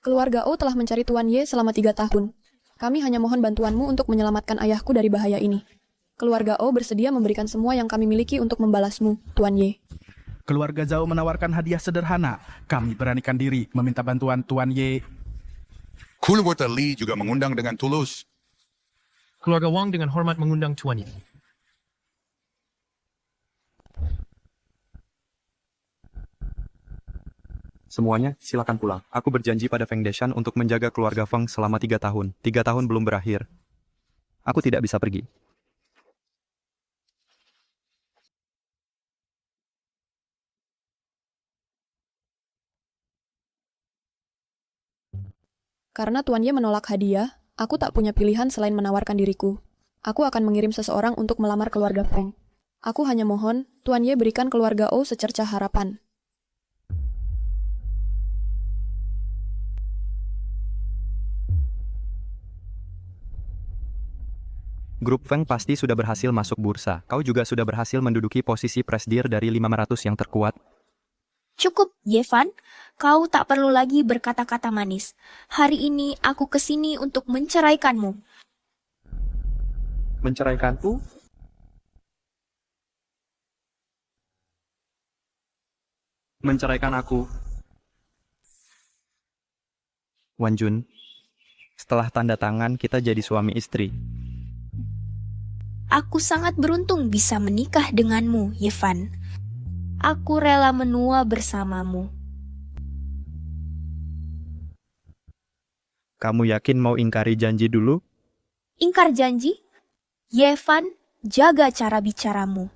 Keluarga O telah mencari Tuan Ye selama 3 tahun. Kami hanya mohon bantuanmu untuk menyelamatkan ayahku dari bahaya ini. Keluarga O bersedia memberikan semua yang kami miliki untuk membalasmu, Tuan Ye. Keluarga Zhao menawarkan hadiah sederhana. Kami beranikan diri meminta bantuan Tuan Ye. Keluarga Li juga mengundang dengan tulus. Keluarga Wang dengan hormat mengundang Tuan Ye. Semuanya, silakan pulang. Aku berjanji pada Feng Deshan untuk menjaga keluarga Feng selama 3 tahun. 3 tahun belum berakhir. Aku tidak bisa pergi. Karena Tuan Ye menolak hadiah, aku tak punya pilihan selain menawarkan diriku. Aku akan mengirim seseorang untuk melamar keluarga Feng. Aku hanya mohon, Tuan Ye berikan keluarga O secercah harapan. Grup Feng pasti sudah berhasil masuk bursa. Kau juga sudah berhasil menduduki posisi presidir dari 500 yang terkuat. Cukup, Yevan. Kau tak perlu lagi berkata-kata manis. Hari ini aku kesini untuk menceraikanmu. Menceraikanku? Menceraikan aku? Wan Jun, setelah tanda tangan kita jadi suami istri. Aku sangat beruntung bisa menikah denganmu, Yevan. Aku rela menua bersamamu. Kamu yakin mau ingkari janji dulu? Ingkar janji? Yevan, jaga cara bicaramu.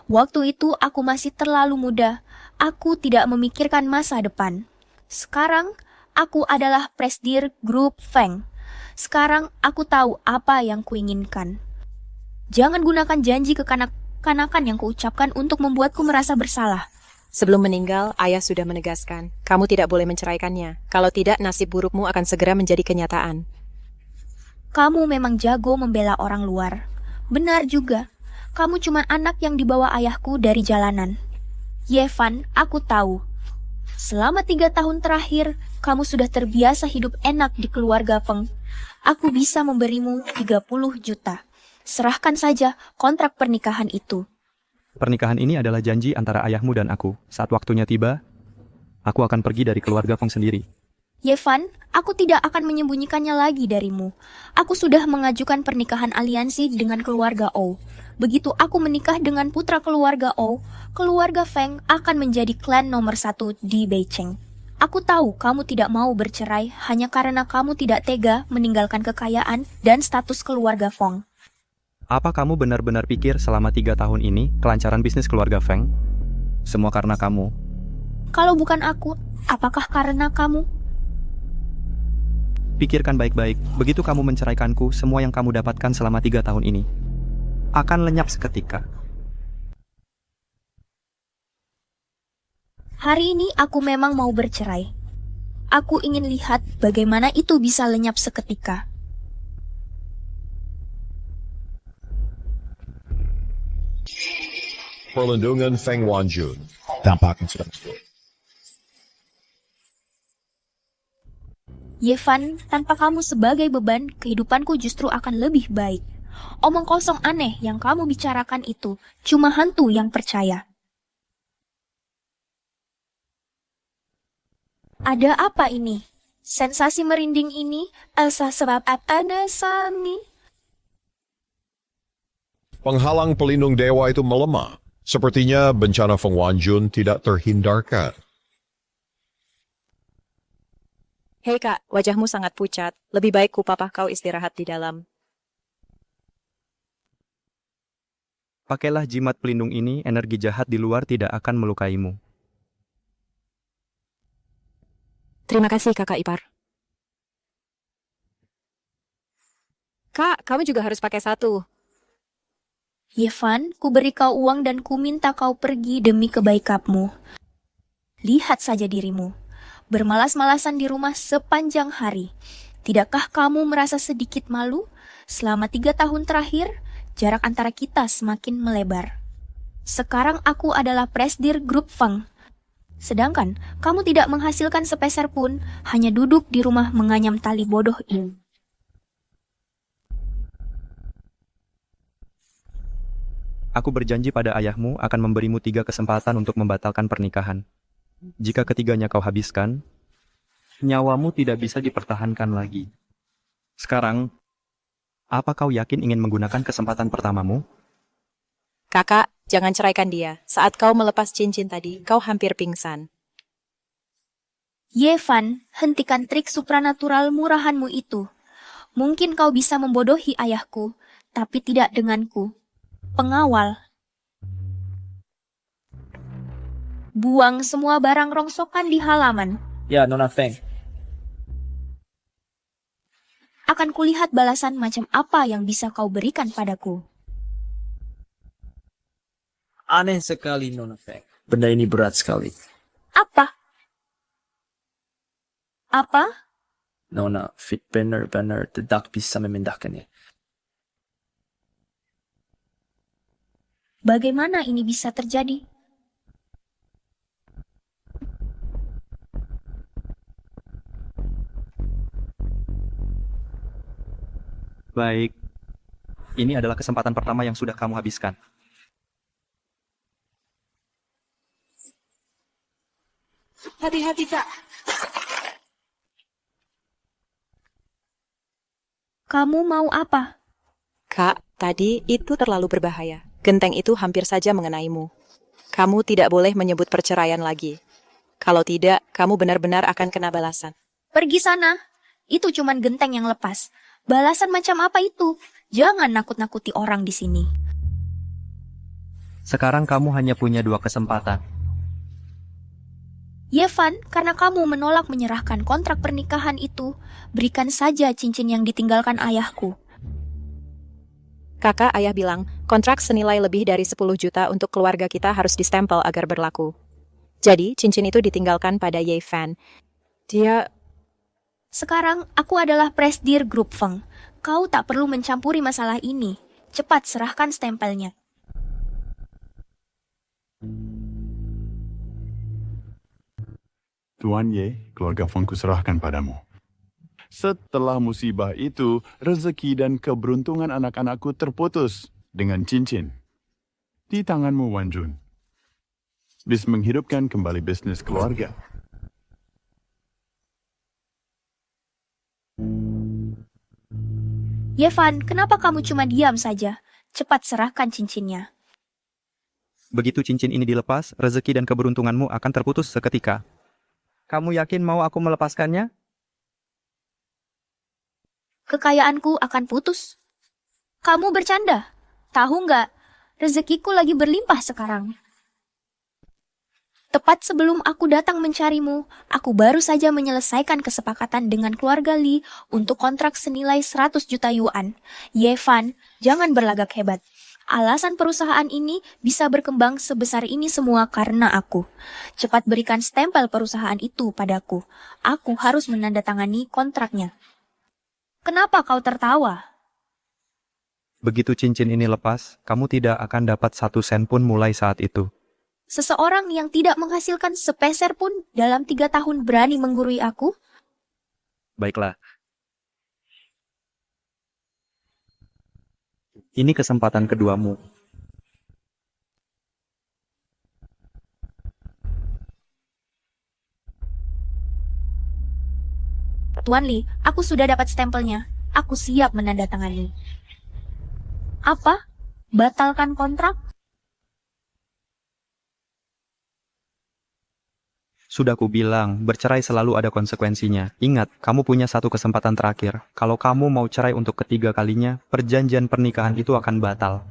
Waktu itu aku masih terlalu muda. Aku tidak memikirkan masa depan. Sekarang, aku adalah presidir grup Feng. Sekarang aku tahu apa yang kuinginkan. Jangan gunakan janji kekanak-kanakan yang kuucapkan untuk membuatku merasa bersalah. Sebelum meninggal, ayah sudah menegaskan, kamu tidak boleh menceraikannya. Kalau tidak, nasib burukmu akan segera menjadi kenyataan. Kamu memang jago membela orang luar. Benar juga, kamu cuma anak yang dibawa ayahku dari jalanan. Yevan, aku tahu. Selama 3 tahun terakhir, kamu sudah terbiasa hidup enak di keluarga Feng. Aku bisa memberimu 30 juta. Serahkan saja kontrak pernikahan itu. Pernikahan ini adalah janji antara ayahmu dan aku. Saat waktunya tiba, aku akan pergi dari keluarga Feng sendiri. Yevan, aku tidak akan menyembunyikannya lagi darimu. Aku sudah mengajukan pernikahan aliansi dengan keluarga O. Begitu aku menikah dengan putra keluarga O, keluarga Feng akan menjadi klan nomor 1 di Beicheng. Aku tahu kamu tidak mau bercerai hanya karena kamu tidak tega meninggalkan kekayaan dan status keluarga Feng. Apa kamu benar-benar pikir selama 3 tahun ini kelancaran bisnis keluarga Feng? Semua karena kamu. Kalau bukan aku, apakah karena kamu? Pikirkan baik-baik, begitu kamu menceraikanku, semua yang kamu dapatkan selama 3 tahun ini akan lenyap seketika. Hari ini aku memang mau bercerai. Aku ingin lihat bagaimana itu bisa lenyap seketika. Perlindungan Feng Wanjun tampaknya sudah muncul. Yevan, tanpa kamu sebagai beban, kehidupanku justru akan lebih baik. Omong kosong aneh yang kamu bicarakan itu cuma hantu yang percaya. Ada apa ini? Sensasi merinding ini, Elsa sebab apa dasarnya? Penghalang pelindung dewa itu melemah. Sepertinya bencana Feng Wanjun tidak terhindarkan. Hei kak, wajahmu sangat pucat. Lebih baik kupapah kau istirahat di dalam. Pakailah jimat pelindung ini, energi jahat di luar tidak akan melukaimu. Terima kasih kakak ipar. Kak, kamu juga harus pakai satu. Yevan, ku beri kau uang dan ku minta kau pergi demi kebaikanmu. Lihat saja dirimu, bermalas-malasan di rumah sepanjang hari. Tidakkah kamu merasa sedikit malu? Selama 3 tahun terakhir, jarak antara kita semakin melebar. Sekarang aku adalah presidir grup Feng. Sedangkan kamu tidak menghasilkan sepeser pun, hanya duduk di rumah menganyam tali bodoh ini. Aku berjanji pada ayahmu akan memberimu 3 kesempatan untuk membatalkan pernikahan. Jika ketiganya kau habiskan, nyawamu tidak bisa dipertahankan lagi. Sekarang, apa kau yakin ingin menggunakan kesempatan pertamamu? Kakak, jangan ceraikan dia. Saat kau melepas cincin tadi, kau hampir pingsan. Yevan, hentikan trik supranatural murahanmu itu. Mungkin kau bisa membodohi ayahku, tapi tidak denganku. Pengawal. Buang semua barang rongsokan di halaman. Ya, Nona Feng. Akan kulihat balasan macam apa yang bisa kau berikan padaku. Aneh sekali, Nona Feng. Benda ini berat sekali. Apa? Apa? Nona, fit benar-benar tidak bisa memindahkannya. Bagaimana ini bisa terjadi? Baik, ini adalah kesempatan pertama yang sudah kamu habiskan. Hati-hati, Kak. Kamu mau apa? Kak, tadi itu terlalu berbahaya. Genteng itu hampir saja mengenaimu. Kamu tidak boleh menyebut perceraian lagi. Kalau tidak, kamu benar-benar akan kena balasan. Pergi sana. Itu cuman genteng yang lepas. Balasan macam apa itu? Jangan nakut-nakuti orang di sini. Sekarang kamu hanya punya 2 kesempatan. Yevan, karena kamu menolak menyerahkan kontrak pernikahan itu, berikan saja cincin yang ditinggalkan ayahku. Kakak, ayah bilang, kontrak senilai lebih dari 10 juta untuk keluarga kita harus distempel agar berlaku. Jadi, cincin itu ditinggalkan pada Ye Fan. Dia... Sekarang, aku adalah Presdir Grup Feng. Kau tak perlu mencampuri masalah ini. Cepat serahkan stempelnya. Tuan Ye, keluarga Fengku serahkan padamu. Setelah musibah itu, rezeki dan keberuntungan anak-anakku terputus dengan cincin. Di tanganmu, Wan Jun. Bisa menghidupkan kembali bisnis keluarga. Yevan, kenapa kamu cuma diam saja? Cepat serahkan cincinnya. Begitu cincin ini dilepas, rezeki dan keberuntunganmu akan terputus seketika. Kamu yakin mau aku melepaskannya? Kekayaanku akan putus. Kamu bercanda? Tahu nggak? Rezekiku lagi berlimpah sekarang. Tepat sebelum aku datang mencarimu, aku baru saja menyelesaikan kesepakatan dengan keluarga Li untuk kontrak senilai 100 juta yuan. Yevan, jangan berlagak hebat. Alasan perusahaan ini bisa berkembang sebesar ini semua karena aku. Cepat berikan stempel perusahaan itu padaku. Aku harus menandatangani kontraknya. Kenapa kau tertawa? Begitu cincin ini lepas, kamu tidak akan dapat 1 sen pun mulai saat itu. Seseorang yang tidak menghasilkan sepeser pun dalam 3 tahun berani menggurui aku? Baiklah. Ini kesempatan keduamu. Tuan Li, aku sudah dapat stempelnya. Aku siap menandatangani. Apa? Batalkan kontrak? Sudah kubilang, bercerai selalu ada konsekuensinya. Ingat, kamu punya 1 kesempatan terakhir. Kalau kamu mau cerai untuk ketiga kalinya, perjanjian pernikahan itu akan batal.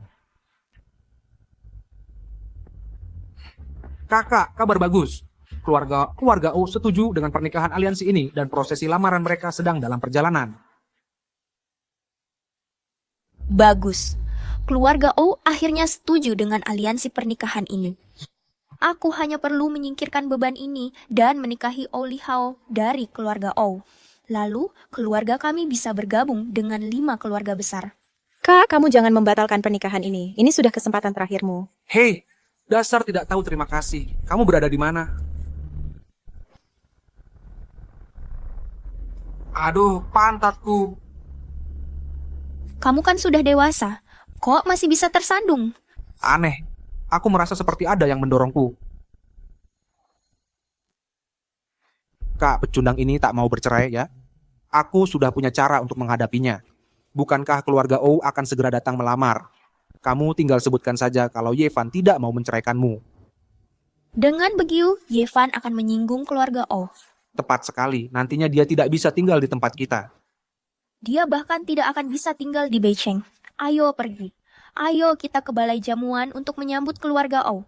Kakak, kabar bagus. Keluarga O setuju dengan pernikahan aliansi ini dan prosesi lamaran mereka sedang dalam perjalanan. Bagus. Keluarga O akhirnya setuju dengan aliansi pernikahan ini. Aku hanya perlu menyingkirkan beban ini dan menikahi O Li Hao dari keluarga O. Lalu, keluarga kami bisa bergabung dengan 5 keluarga besar. Kak, kamu jangan membatalkan pernikahan ini. Ini sudah kesempatan terakhirmu. Hei, dasar tidak tahu terima kasih. Kamu berada di mana? Aduh, pantatku. Kamu kan sudah dewasa. Kok masih bisa tersandung? Aneh. Aku merasa seperti ada yang mendorongku. Kak, pecundang ini tak mau bercerai ya. Aku sudah punya cara untuk menghadapinya. Bukankah keluarga O akan segera datang melamar? Kamu tinggal sebutkan saja kalau Yevan tidak mau menceraikanmu. Dengan begitu, Yevan akan menyinggung keluarga O. Tepat sekali, nantinya dia tidak bisa tinggal di tempat kita. Dia bahkan tidak akan bisa tinggal di Beijing. Ayo pergi. Ayo kita ke balai jamuan untuk menyambut keluarga O.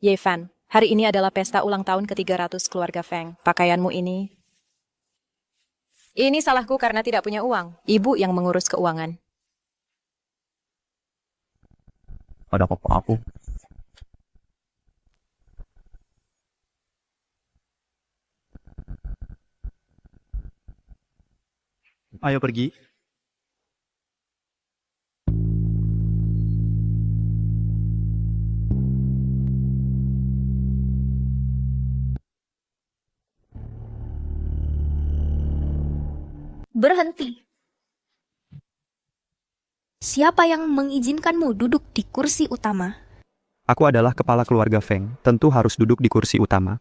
Yevan, hari ini adalah pesta ulang tahun ke-300 keluarga Feng. Pakaianmu ini... Ini salahku karena tidak punya uang. Ibu yang mengurus keuangan. Ada apa aku? Ayo pergi. Berhenti. Siapa yang mengizinkanmu duduk di kursi utama? Aku adalah kepala keluarga Feng, tentu harus duduk di kursi utama.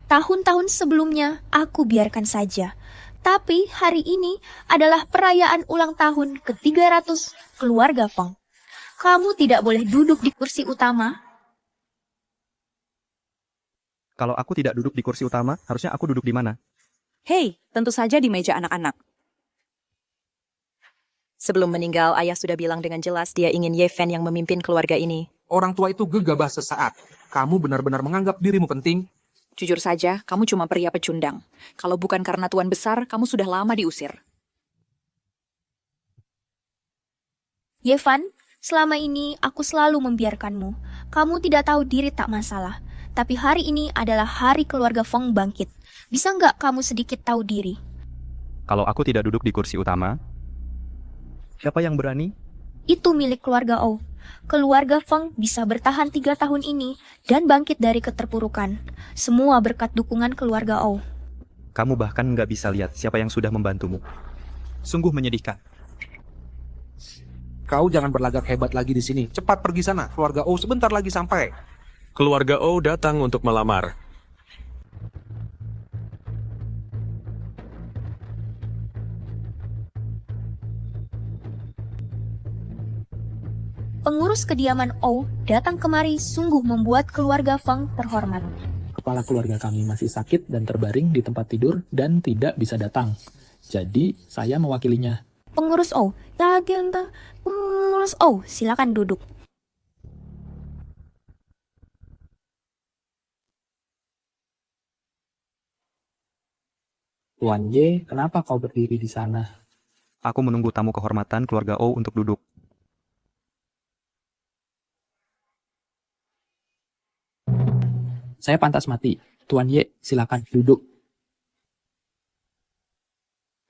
Tahun-tahun sebelumnya aku biarkan saja. Tapi hari ini adalah perayaan ulang tahun ke-300 keluarga Feng. Kamu tidak boleh duduk di kursi utama. Kalau aku tidak duduk di kursi utama, harusnya aku duduk di mana? Hei, tentu saja di meja anak-anak. Sebelum meninggal, ayah sudah bilang dengan jelas dia ingin Yevan yang memimpin keluarga ini. Orang tua itu gegabah sesaat. Kamu benar-benar menganggap dirimu penting. Jujur saja, kamu cuma pria pecundang. Kalau bukan karena tuan besar, kamu sudah lama diusir. Yevan, selama ini aku selalu membiarkanmu. Kamu tidak tahu diri tak masalah. Tapi hari ini adalah hari keluarga Feng bangkit. Bisa nggak kamu sedikit tahu diri? Kalau aku tidak duduk di kursi utama, siapa yang berani? Itu milik keluarga O. Keluarga Feng bisa bertahan 3 tahun ini dan bangkit dari keterpurukan. Semua berkat dukungan keluarga O. Kamu bahkan nggak bisa lihat siapa yang sudah membantumu. Sungguh menyedihkan. Kau jangan berlagak hebat lagi di sini. Cepat pergi sana. Keluarga O sebentar lagi sampai. Keluarga O datang untuk melamar. Pengurus kediaman O datang kemari sungguh membuat keluarga Feng terhormat. Kepala keluarga kami masih sakit dan terbaring di tempat tidur dan tidak bisa datang. Jadi, saya mewakilinya. Pengurus O, Pengurus O, silakan duduk. Tuan Ye, kenapa kau berdiri di sana? Aku menunggu tamu kehormatan keluarga O untuk duduk. Saya pantas mati. Tuan Ye, silakan duduk.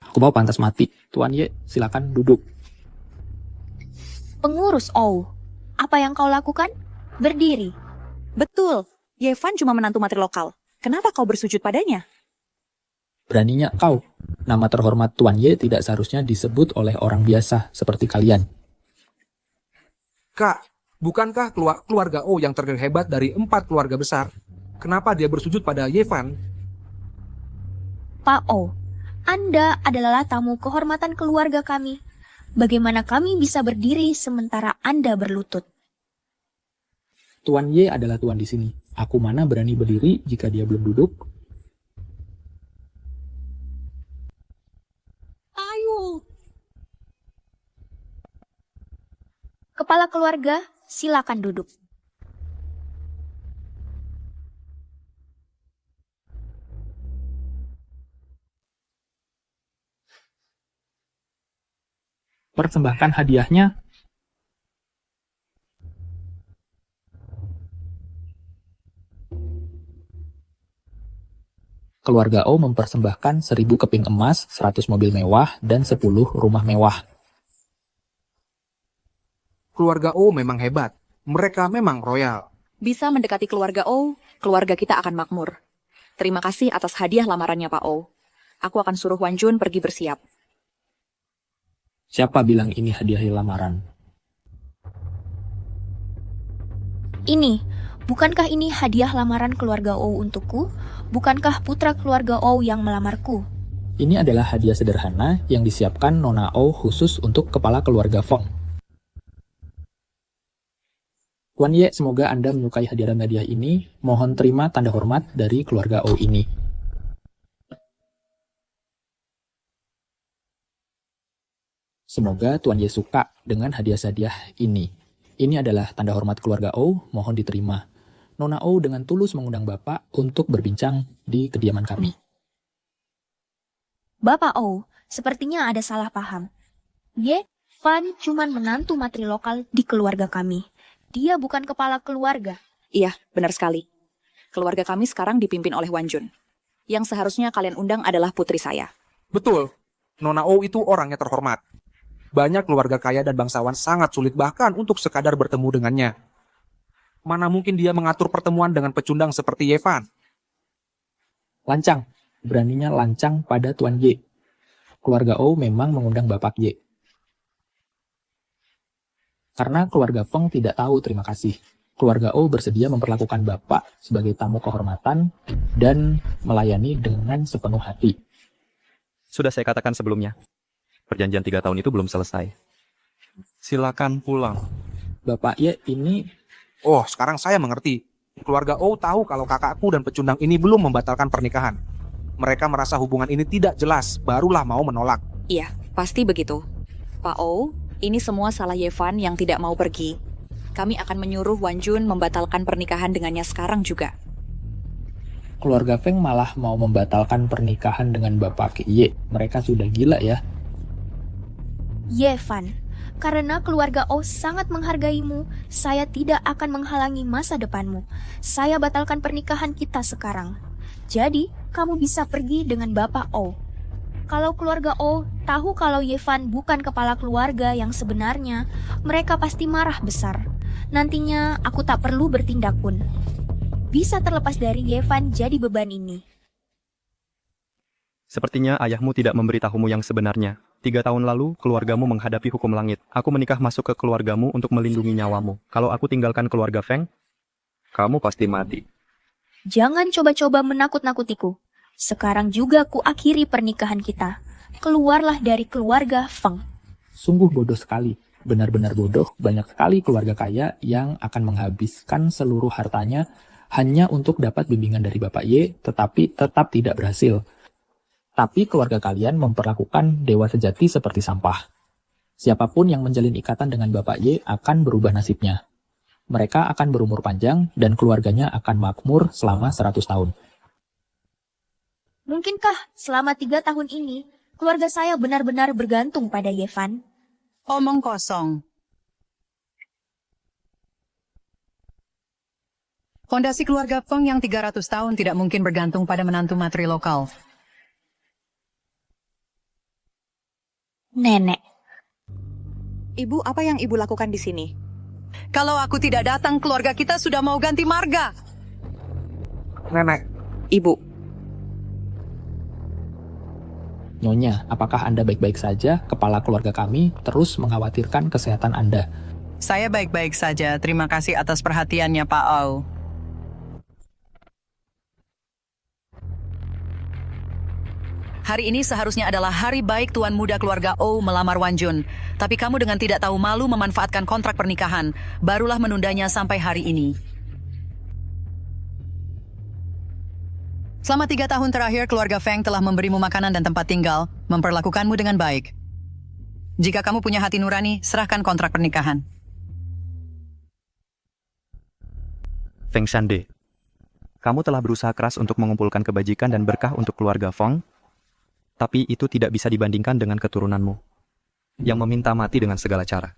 Aku mau pantas mati. Tuan Ye, silakan duduk. Pengurus O, apa yang kau lakukan? Berdiri. Betul, Yevan cuma menantu materi lokal. Kenapa kau bersujud padanya? Beraninya kau. Nama terhormat Tuan Ye tidak seharusnya disebut oleh orang biasa seperti kalian. Kak, bukankah keluarga O yang terhebat dari 4 keluarga besar? Kenapa dia bersujud pada Yevan? Pak O, Anda adalah tamu kehormatan keluarga kami. Bagaimana kami bisa berdiri sementara Anda berlutut? Tuan Ye adalah tuan di sini. Aku mana berani berdiri jika dia belum duduk? Ayo. Kepala keluarga, silakan duduk. Persembahkan hadiahnya. Keluarga O mempersembahkan 1000 keping emas, 100 mobil mewah, dan 10 rumah mewah. Keluarga O memang hebat. Mereka memang royal. Bisa mendekati keluarga O, keluarga kita akan makmur. Terima kasih atas hadiah lamarannya Pak O. Aku akan suruh Wan Jun pergi bersiap. Siapa bilang ini hadiah lamaran? Ini, bukankah ini hadiah lamaran keluarga O untukku? Bukankah putra keluarga O yang melamarku? Ini adalah hadiah sederhana yang disiapkan Nona O khusus untuk kepala keluarga Feng. Tuan Ye, semoga Anda menyukai hadiah ini. Mohon terima tanda hormat dari keluarga O ini. Semoga Tuan Ye suka dengan hadiah-hadiah ini. Ini adalah tanda hormat keluarga O, mohon diterima. Nona O dengan tulus mengundang Bapak untuk berbincang di kediaman kami. Bapak O, sepertinya ada salah paham. Ye Fan cuman menantu matri lokal di keluarga kami. Dia bukan kepala keluarga. Iya, benar sekali. Keluarga kami sekarang dipimpin oleh Wan Jun. Yang seharusnya kalian undang adalah putri saya. Betul, Nona O itu orangnya terhormat. Banyak keluarga kaya dan bangsawan sangat sulit bahkan untuk sekadar bertemu dengannya. Mana mungkin dia mengatur pertemuan dengan pecundang seperti Yevan? Lancang, beraninya lancang pada Tuan Ye. Keluarga O memang mengundang Bapak Ye. Karena keluarga Feng tidak tahu terima kasih. Keluarga O bersedia memperlakukan Bapak sebagai tamu kehormatan dan melayani dengan sepenuh hati. Sudah saya katakan sebelumnya, perjanjian 3 tahun itu belum selesai. Silakan pulang. Bapak Ye ini... Oh, sekarang saya mengerti. Keluarga O tahu kalau kakakku dan pecundang ini belum membatalkan pernikahan. Mereka merasa hubungan ini tidak jelas, barulah mau menolak. Iya, pasti begitu. Pak O, ini semua salah Yevan yang tidak mau pergi. Kami akan menyuruh Wan Jun membatalkan pernikahan dengannya sekarang juga. Keluarga Feng malah mau membatalkan pernikahan dengan Bapak Ye. Mereka sudah gila ya. Yevan, karena keluarga O sangat menghargaimu, saya tidak akan menghalangi masa depanmu. Saya batalkan pernikahan kita sekarang. Jadi, kamu bisa pergi dengan Bapak O. Kalau keluarga O tahu kalau Yevan bukan kepala keluarga yang sebenarnya, mereka pasti marah besar. Nantinya aku tak perlu bertindak pun. Bisa terlepas dari Yevan jadi beban ini. Sepertinya ayahmu tidak memberitahumu yang sebenarnya. 3 tahun lalu, keluargamu menghadapi hukum langit. Aku menikah masuk ke keluargamu untuk melindungi nyawamu. Kalau aku tinggalkan keluarga Feng, kamu pasti mati. Jangan coba-coba menakut-nakutiku. Sekarang juga ku akhiri pernikahan kita. Keluarlah dari keluarga Feng. Sungguh bodoh sekali. Benar-benar bodoh. Banyak sekali keluarga kaya yang akan menghabiskan seluruh hartanya hanya untuk dapat bimbingan dari Bapak Ye, tetapi tetap tidak berhasil. Tapi keluarga kalian memperlakukan dewa sejati seperti sampah. Siapapun yang menjalin ikatan dengan Bapak Ye akan berubah nasibnya. Mereka akan berumur panjang dan keluarganya akan makmur selama 100 tahun. Mungkinkah selama 3 tahun ini, keluarga saya benar-benar bergantung pada Yevan? Omong kosong. Fondasi keluarga Feng yang 300 tahun tidak mungkin bergantung pada menantu matri lokal. Nenek. Ibu, apa yang ibu lakukan di sini? Kalau aku tidak datang, keluarga kita sudah mau ganti marga. Nenek. Ibu. Nyonya, apakah Anda baik-baik saja? Kepala keluarga kami terus mengkhawatirkan kesehatan Anda. Saya baik-baik saja. Terima kasih atas perhatiannya, Pak Au. Hari ini seharusnya adalah hari baik tuan muda keluarga O melamar Wan Jun. Tapi kamu dengan tidak tahu malu memanfaatkan kontrak pernikahan, barulah menundanya sampai hari ini. Selama 3 tahun terakhir, keluarga Feng telah memberimu makanan dan tempat tinggal, memperlakukanmu dengan baik. Jika kamu punya hati nurani, serahkan kontrak pernikahan. Feng Shande, kamu telah berusaha keras untuk mengumpulkan kebajikan dan berkah untuk keluarga Feng, tapi itu tidak bisa dibandingkan dengan keturunanmu, yang meminta mati dengan segala cara.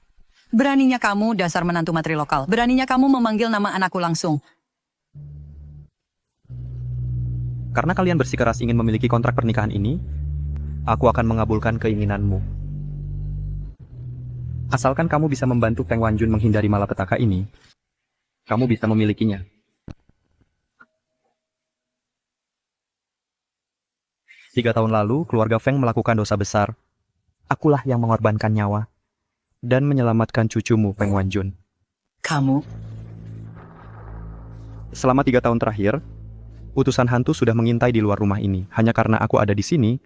Beraninya kamu, dasar menantu matri lokal. Beraninya kamu memanggil nama anakku langsung. Karena kalian bersikeras ingin memiliki kontrak pernikahan ini, aku akan mengabulkan keinginanmu. Asalkan kamu bisa membantu Feng Wan Jun menghindari malapetaka ini, kamu bisa memilikinya. Tiga tahun lalu, keluarga Feng melakukan dosa besar. Akulah yang mengorbankan nyawa dan menyelamatkan cucumu, Feng Wanjun. Kamu? Selama 3 tahun terakhir, utusan hantu sudah mengintai di luar rumah ini. Hanya karena aku ada di sini,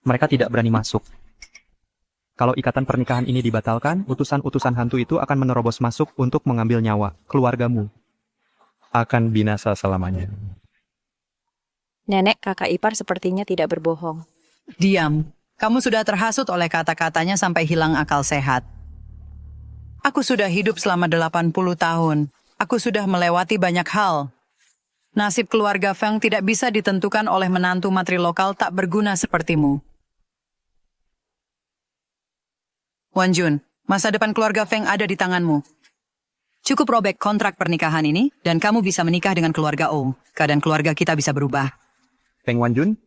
mereka tidak berani masuk. Kalau ikatan pernikahan ini dibatalkan, utusan-utusan hantu itu akan menerobos masuk untuk mengambil nyawa keluargamu. Akan binasa selamanya. Nenek kakak ipar sepertinya tidak berbohong. Diam. Kamu sudah terhasut oleh kata-katanya sampai hilang akal sehat. Aku sudah hidup selama 80 tahun. Aku sudah melewati banyak hal. Nasib keluarga Feng tidak bisa ditentukan oleh menantu matri lokal tak berguna sepertimu. Wanjun, masa depan keluarga Feng ada di tanganmu. Cukup robek kontrak pernikahan ini, dan kamu bisa menikah dengan keluarga Oh. Keadaan keluarga kita bisa berubah. Feng Wanjun,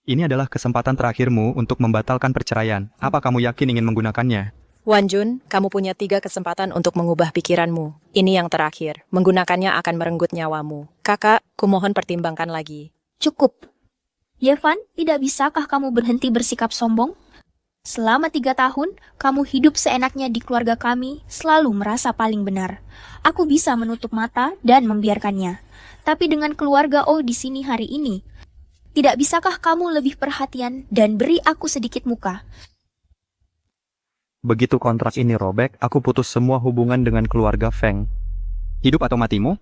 ini adalah kesempatan terakhirmu untuk membatalkan perceraian. Apa kamu yakin ingin menggunakannya? Wanjun, kamu punya 3 kesempatan untuk mengubah pikiranmu. Ini yang terakhir. Menggunakannya akan merenggut nyawamu. Kakak, kumohon pertimbangkan lagi. Cukup. Yevan, tidak bisakah kamu berhenti bersikap sombong? Selama 3 tahun, kamu hidup seenaknya di keluarga kami, selalu merasa paling benar. Aku bisa menutup mata dan membiarkannya. Tapi dengan keluarga Oh di sini hari ini, tidak bisakah kamu lebih perhatian dan beri aku sedikit muka? Begitu kontrak ini robek, aku putus semua hubungan dengan keluarga Feng. Hidup atau matimu?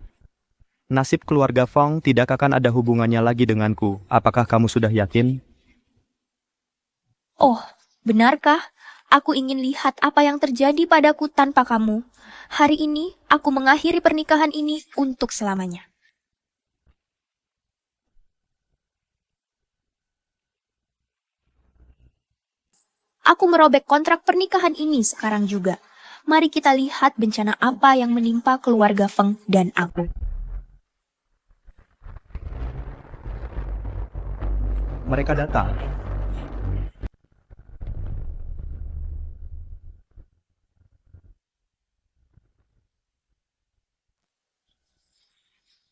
Nasib keluarga Feng tidak akan ada hubungannya lagi denganku. Apakah kamu sudah yakin? Oh, benarkah? Aku ingin lihat apa yang terjadi padaku tanpa kamu. Hari ini, aku mengakhiri pernikahan ini untuk selamanya. Aku merobek kontrak pernikahan ini sekarang juga. Mari kita lihat bencana apa yang menimpa keluarga Feng dan aku. Mereka datang.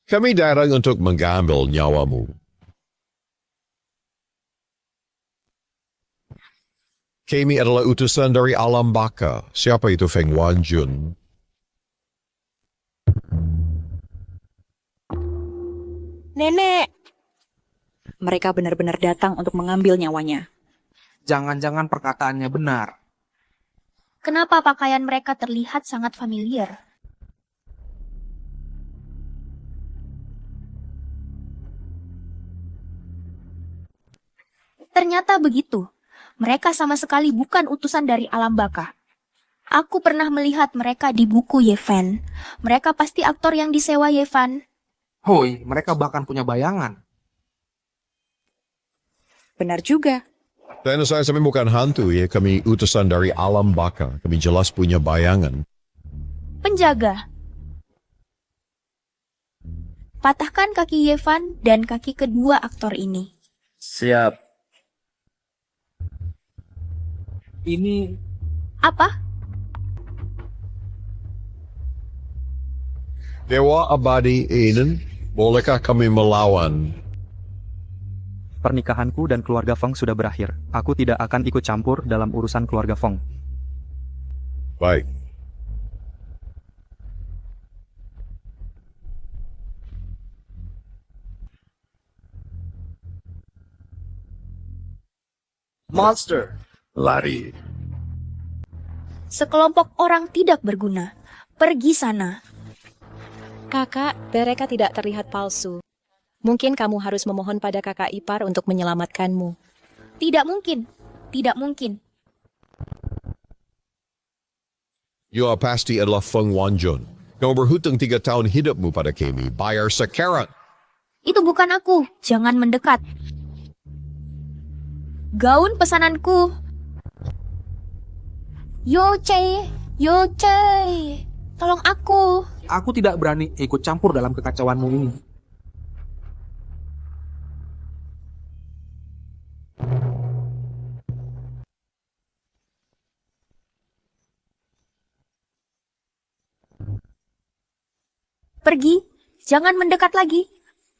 Kami datang untuk mengambil nyawamu. Kami adalah utusan dari alam baka. Siapa itu Feng Wanjun? Nenek! Mereka benar-benar datang untuk mengambil nyawanya. Jangan-jangan perkataannya benar. Kenapa pakaian mereka terlihat sangat familiar? Ternyata begitu. Mereka sama sekali bukan utusan dari alam baka. Aku pernah melihat mereka di buku Yevan. Mereka pasti aktor yang disewa Yevan. Hoi, mereka bahkan punya bayangan. Benar juga. Dan saya bukan hantu ya, kami utusan dari alam baka. Kami jelas punya bayangan. Penjaga. Patahkan kaki Yevan dan kaki kedua aktor ini. Siap. Ini apa? Dewa abadi Eden, bolehkah kami melawan? Pernikahanku dan keluarga Feng sudah berakhir. Aku tidak akan ikut campur dalam urusan keluarga Feng. Baik. Monster. Lari. Sekelompok orang tidak berguna. Pergi sana. Kakak, mereka tidak terlihat palsu. Mungkin kamu harus memohon pada kakak ipar untuk menyelamatkanmu. Tidak mungkin. Tidak mungkin. You pasti adalah Feng Wanjun. Kamu berhutang 3 tahun hidupmu pada kami. Bayar sekarang. Itu bukan aku. Jangan mendekat. Gaun pesananku. Yo Cei, tolong aku. Aku tidak berani ikut campur dalam kekacauanmu ini. Pergi, jangan mendekat lagi.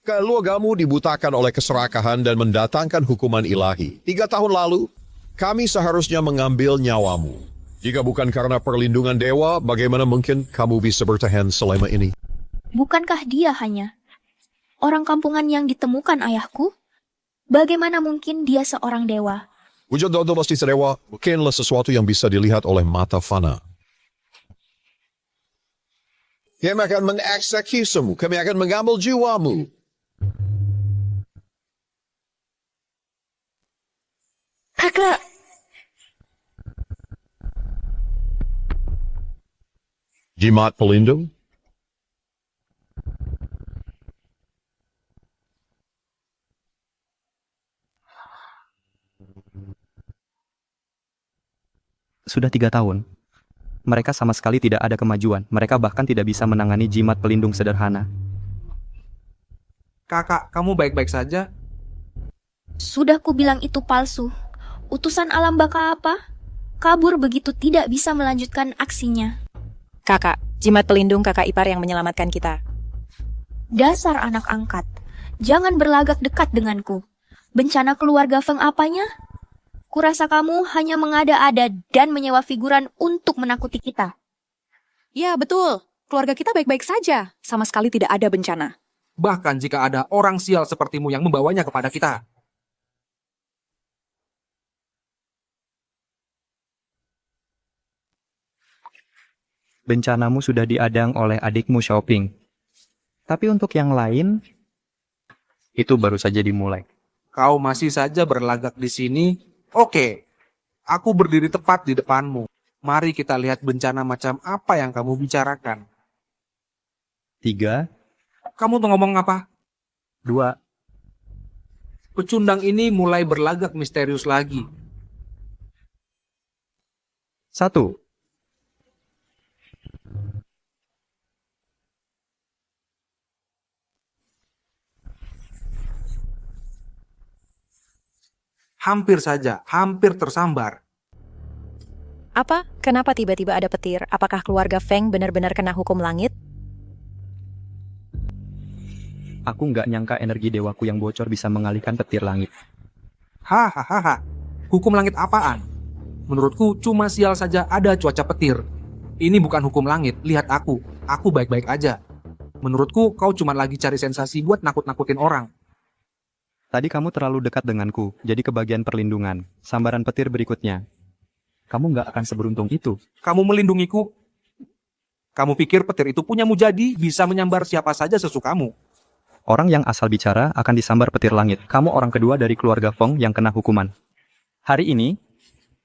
Keluargamu dibutakan oleh keserakahan dan mendatangkan hukuman ilahi. 3 tahun lalu, kami seharusnya mengambil nyawamu. Jika bukan karena perlindungan dewa, bagaimana mungkin kamu bisa bertahan selama ini? Bukankah dia hanya orang kampungan yang ditemukan ayahku? Bagaimana mungkin dia seorang dewa? Wujud Dodo Basti Dewa bukanlah sesuatu yang bisa dilihat oleh mata fana. Kami akan mengeksekusimu, kami akan mengambil jiwamu. Kakak, Jimat pelindung? Sudah 3 tahun. Mereka sama sekali tidak ada kemajuan. Mereka bahkan tidak bisa menangani jimat pelindung sederhana. Kakak, kamu baik-baik saja? sudah kubilang itu palsu. Utusan alam baka apa? Kabur begitu tidak bisa melanjutkan aksinya. Kakak, jimat pelindung kakak ipar yang menyelamatkan kita. Dasar anak angkat. Jangan berlagak dekat denganku. Bencana keluarga Feng apanya? Kurasa kamu hanya mengada-ada dan menyewa figuran untuk menakuti kita. Ya, betul. Keluarga kita baik-baik saja. Sama sekali tidak ada bencana. Bahkan jika ada orang sial sepertimu yang membawanya kepada kita. Bencanamu sudah diadang oleh adikmu Xiaoping. Tapi untuk yang lain, itu baru saja dimulai. Kau masih saja berlagak di sini? Oke, aku berdiri tepat di depanmu. Mari kita lihat bencana macam apa yang kamu bicarakan. 3, Kamu tuh ngomong apa? 2, Pecundang ini mulai berlagak misterius lagi. 1. Hampir saja, hampir tersambar. Apa? Kenapa tiba-tiba ada petir? Apakah keluarga Feng benar-benar kena hukum langit? Aku nggak nyangka energi dewaku yang bocor bisa mengalihkan petir langit. Hahaha, hukum langit apaan? Menurutku cuma sial saja ada cuaca petir. Ini bukan hukum langit, lihat aku baik-baik aja. Menurutku kau cuma lagi cari sensasi buat nakut-nakutin orang. Tadi kamu terlalu dekat denganku, jadi kebagian perlindungan. Sambaran petir berikutnya. Kamu nggak akan seberuntung itu. Kamu melindungiku? Kamu pikir petir itu punyamu jadi bisa menyambar siapa saja sesukamu? Orang yang asal bicara akan disambar petir langit. Kamu orang kedua dari keluarga Feng yang kena hukuman. Hari ini,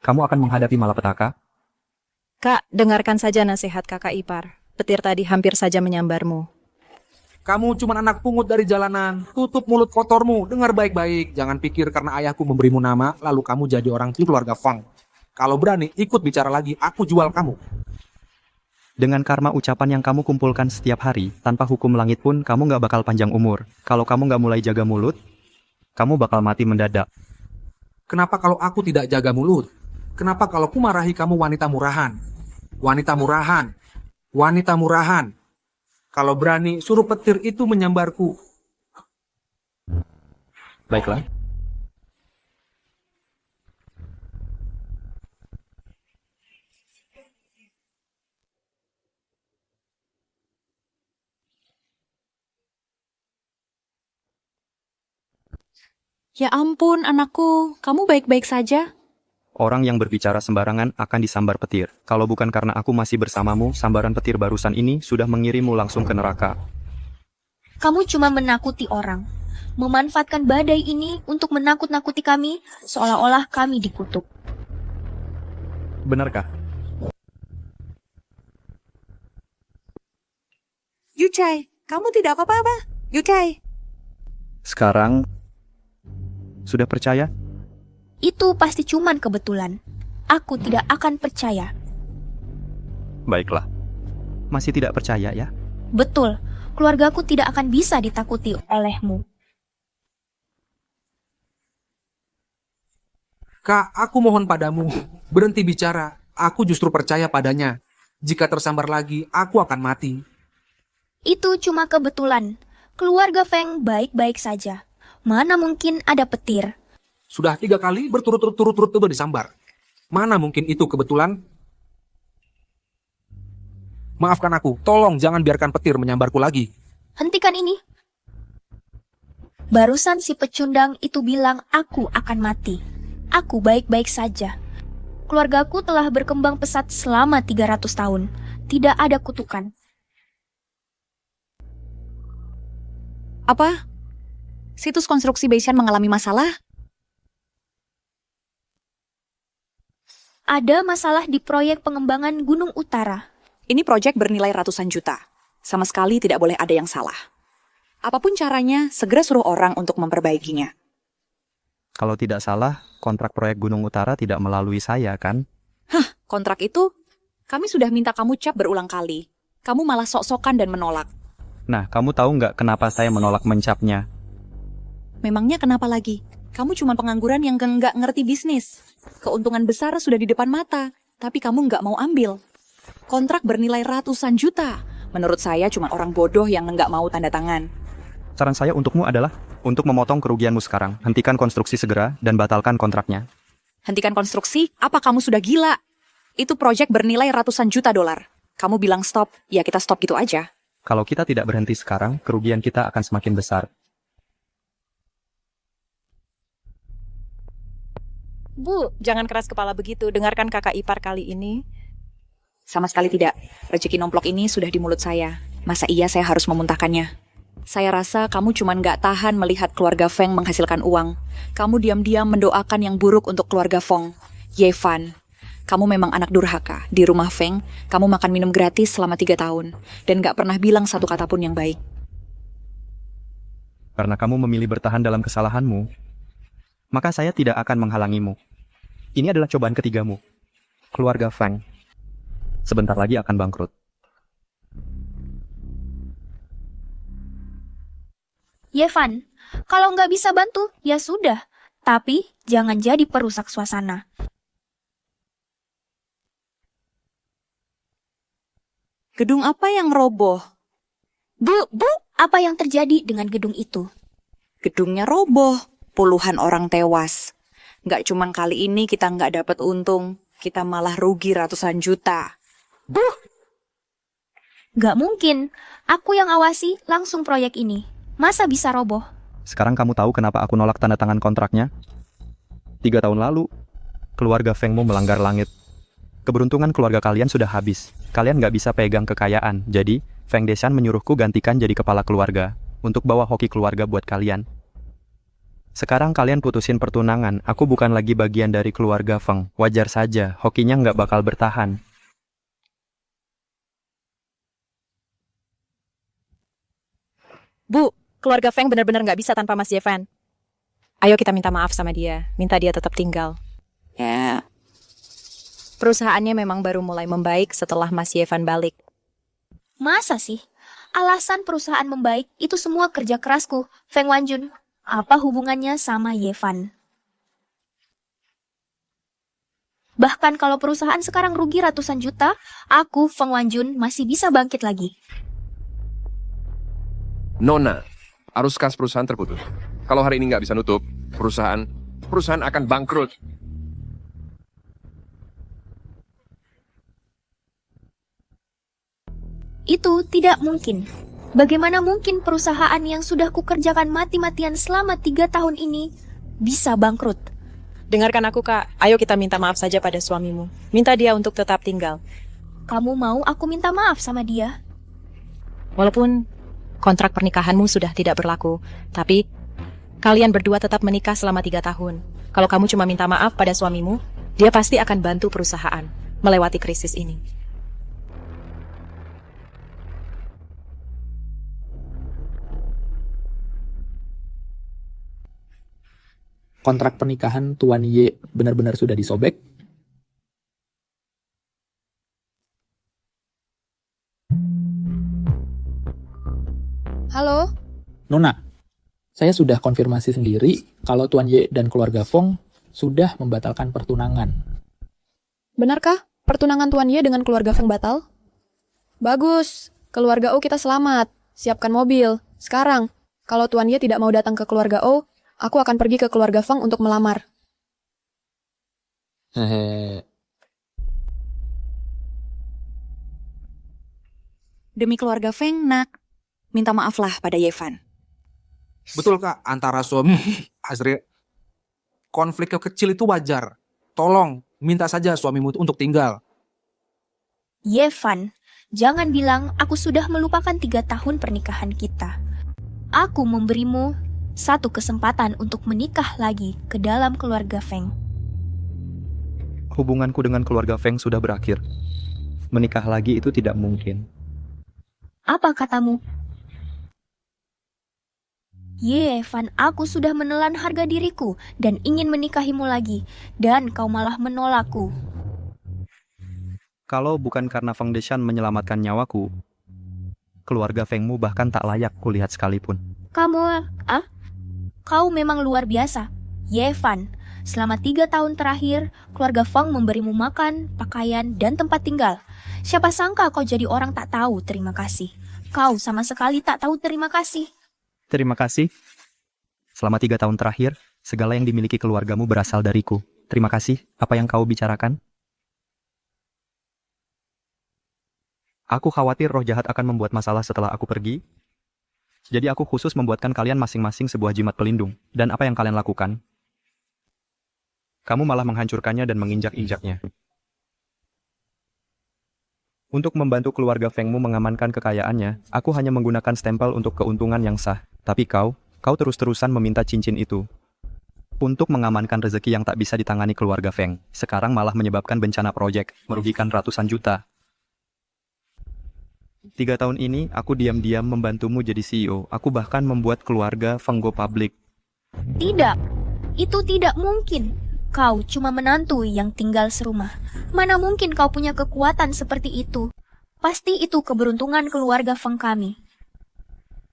kamu akan menghadapi malapetaka. Kak, dengarkan saja nasihat kakak ipar. Petir tadi hampir saja menyambarmu. Kamu cuma anak pungut dari jalanan. Tutup mulut kotormu, dengar baik-baik. Jangan pikir karena ayahku memberimu nama, lalu kamu jadi orang di keluarga Feng. Kalau berani ikut bicara lagi, aku jual kamu. Dengan karma ucapan yang kamu kumpulkan setiap hari, tanpa hukum langit pun kamu nggak bakal panjang umur. Kalau kamu nggak mulai jaga mulut, kamu bakal mati mendadak. Kenapa kalau aku tidak jaga mulut? Kenapa kalau ku marahi kamu wanita murahan? Wanita murahan. Wanita murahan. Kalau berani, suruh petir itu menyambarku. Baiklah. Ya ampun, anakku. Kamu baik-baik saja? Orang yang berbicara sembarangan akan disambar petir. Kalau bukan karena aku masih bersamamu, sambaran petir barusan ini sudah mengirimmu langsung ke neraka. Kamu cuma menakuti orang. Memanfaatkan badai ini untuk menakut-nakuti kami, seolah-olah kami dikutuk. Benarkah? Yucai, kamu tidak apa-apa? Yucai. Sekarang, sudah percaya? Itu pasti cuman kebetulan. Aku tidak akan percaya. Baiklah. Masih tidak percaya ya? Betul, keluargaku tidak akan bisa ditakuti olehmu. Kak, aku mohon padamu, berhenti bicara. Aku justru percaya padanya. Jika tersambar lagi, aku akan mati. Itu cuma kebetulan. Keluarga Feng baik-baik saja. Mana mungkin ada petir? Sudah 3 kali berturut-turut disambar. Mana mungkin itu kebetulan? Maafkan aku, tolong jangan biarkan petir menyambarku lagi. Hentikan ini. Barusan si pecundang itu bilang aku akan mati. Aku baik-baik saja. Keluargaku telah berkembang pesat selama 300 tahun. Tidak ada kutukan. Apa? Situs konstruksi Beishan mengalami masalah? Ada masalah di proyek pengembangan Gunung Utara. Ini proyek bernilai ratusan juta. Sama sekali tidak boleh ada yang salah. Apapun caranya, segera suruh orang untuk memperbaikinya. Kalau tidak salah, kontrak proyek Gunung Utara tidak melalui saya, kan? Hah, kontrak itu? Kami sudah minta kamu cap berulang kali. Kamu malah sok-sokan dan menolak. Nah, kamu tahu nggak kenapa saya menolak mencapnya? Memangnya kenapa lagi? Kamu cuma pengangguran yang nggak ngerti bisnis. Keuntungan besar sudah di depan mata, tapi kamu nggak mau ambil. Kontrak bernilai ratusan juta. Menurut saya cuma orang bodoh yang nggak mau tanda tangan. Saran saya untukmu adalah untuk memotong kerugianmu sekarang. Hentikan konstruksi segera dan batalkan kontraknya. Hentikan konstruksi? Apa kamu sudah gila? Itu proyek bernilai ratusan juta dolar. Kamu bilang stop, ya kita stop gitu aja. Kalau kita tidak berhenti sekarang, kerugian kita akan semakin besar. Bu, jangan keras kepala begitu. Dengarkan kakak ipar kali ini. Sama sekali tidak. Rezeki nomplok ini sudah di mulut saya. Masa iya saya harus memuntahkannya? Saya rasa kamu cuma nggak tahan melihat keluarga Feng menghasilkan uang. Kamu diam-diam mendoakan yang buruk untuk keluarga Feng. Yevan, kamu memang anak durhaka. Di rumah Feng, kamu makan minum gratis selama 3 tahun. Dan nggak pernah bilang satu kata pun yang baik. Karena kamu memilih bertahan dalam kesalahanmu, maka saya tidak akan menghalangimu. Ini adalah cobaan ketigamu. Keluarga Feng sebentar lagi akan bangkrut. Yevan, kalau nggak bisa bantu, ya sudah. Tapi jangan jadi perusak suasana. Gedung apa yang roboh? Bu, apa yang terjadi dengan gedung itu? Gedungnya roboh. Puluhan orang tewas. Nggak cuma kali ini kita nggak dapat untung. Kita malah rugi ratusan juta. Bu! Nggak mungkin. Aku yang awasi langsung proyek ini. Masa bisa roboh? Sekarang kamu tahu kenapa aku nolak tanda tangan kontraknya? 3 tahun lalu, keluarga Fengmu melanggar langit. Keberuntungan keluarga kalian sudah habis. Kalian nggak bisa pegang kekayaan. Jadi, Feng Deshan menyuruhku gantikan jadi kepala keluarga. Untuk bawa hoki keluarga buat kalian. Sekarang kalian putusin pertunangan. Aku bukan lagi bagian dari keluarga Feng. Wajar saja, hokinya nggak bakal bertahan. Bu, keluarga Feng benar-benar nggak bisa tanpa Mas Yevan. Ayo kita minta maaf sama dia. Minta dia tetap tinggal. Ya. Perusahaannya memang baru mulai membaik setelah Mas Yevan balik. Masa sih? Alasan perusahaan membaik itu semua kerja kerasku, Feng Wanjun. Apa hubungannya sama Yevan? Bahkan kalau perusahaan sekarang rugi ratusan juta, aku, Feng Wanjun, masih bisa bangkit lagi. Nona, arus kas perusahaan terputus. Kalau hari ini nggak bisa nutup, perusahaan akan bangkrut. Itu tidak mungkin. Bagaimana mungkin perusahaan yang sudah kukerjakan mati-matian selama 3 tahun ini bisa bangkrut? Dengarkan aku, Kak. Ayo kita minta maaf saja pada suamimu. Minta dia untuk tetap tinggal. Kamu mau aku minta maaf sama dia? Walaupun kontrak pernikahanmu sudah tidak berlaku, tapi kalian berdua tetap menikah selama 3 tahun. Kalau kamu cuma minta maaf pada suamimu, dia pasti akan bantu perusahaan melewati krisis ini. Kontrak pernikahan Tuan Ye benar-benar sudah disobek? Halo? Nona, saya sudah konfirmasi sendiri kalau Tuan Ye dan keluarga Feng sudah membatalkan pertunangan. Benarkah pertunangan Tuan Ye dengan keluarga Feng batal? Bagus, keluarga O kita selamat. Siapkan mobil. Sekarang. Kalau Tuan Ye tidak mau datang ke keluarga O, aku akan pergi ke keluarga Feng untuk melamar. Hehe. Demi keluarga Feng, nak. Minta maaflah pada Yevan. Betul Kak, antara suami Azriel. Konflik kecil itu wajar. Tolong, minta saja suamimu untuk tinggal. Yevan, jangan bilang aku sudah melupakan 3 tahun pernikahan kita. Aku memberimu satu kesempatan untuk menikah lagi ke dalam keluarga Feng. Hubunganku dengan keluarga Feng sudah berakhir. Menikah lagi itu tidak mungkin. Apa katamu? Yevan, aku sudah menelan harga diriku dan ingin menikahimu lagi, dan kau malah menolakku. Kalau bukan karena Feng Deshan menyelamatkan nyawaku, keluarga Fengmu bahkan tak layak kulihat sekalipun. Kau memang luar biasa. Yevan, selama 3 tahun terakhir, keluarga Feng memberimu makan, pakaian, dan tempat tinggal. Siapa sangka kau jadi orang tak tahu terima kasih. Kau sama sekali tak tahu terima kasih. Terima kasih. Selama 3 tahun terakhir, segala yang dimiliki keluargamu berasal dariku. Terima kasih. Apa yang kau bicarakan? Aku khawatir roh jahat akan membuat masalah setelah aku pergi. Jadi aku khusus membuatkan kalian masing-masing sebuah jimat pelindung. Dan apa yang kalian lakukan? Kamu malah menghancurkannya dan menginjak-injaknya. Untuk membantu keluarga Fengmu mengamankan kekayaannya, aku hanya menggunakan stempel untuk keuntungan yang sah. Tapi kau terus-terusan meminta cincin itu. Untuk mengamankan rezeki yang tak bisa ditangani keluarga Feng. Sekarang malah menyebabkan bencana proyek, merugikan ratusan juta. 3 tahun ini, aku diam-diam membantumu jadi CEO. Aku bahkan membuat keluarga Feng go public. Tidak, itu tidak mungkin. Kau cuma menantu yang tinggal serumah. Mana mungkin kau punya kekuatan seperti itu? Pasti itu keberuntungan keluarga Feng kami.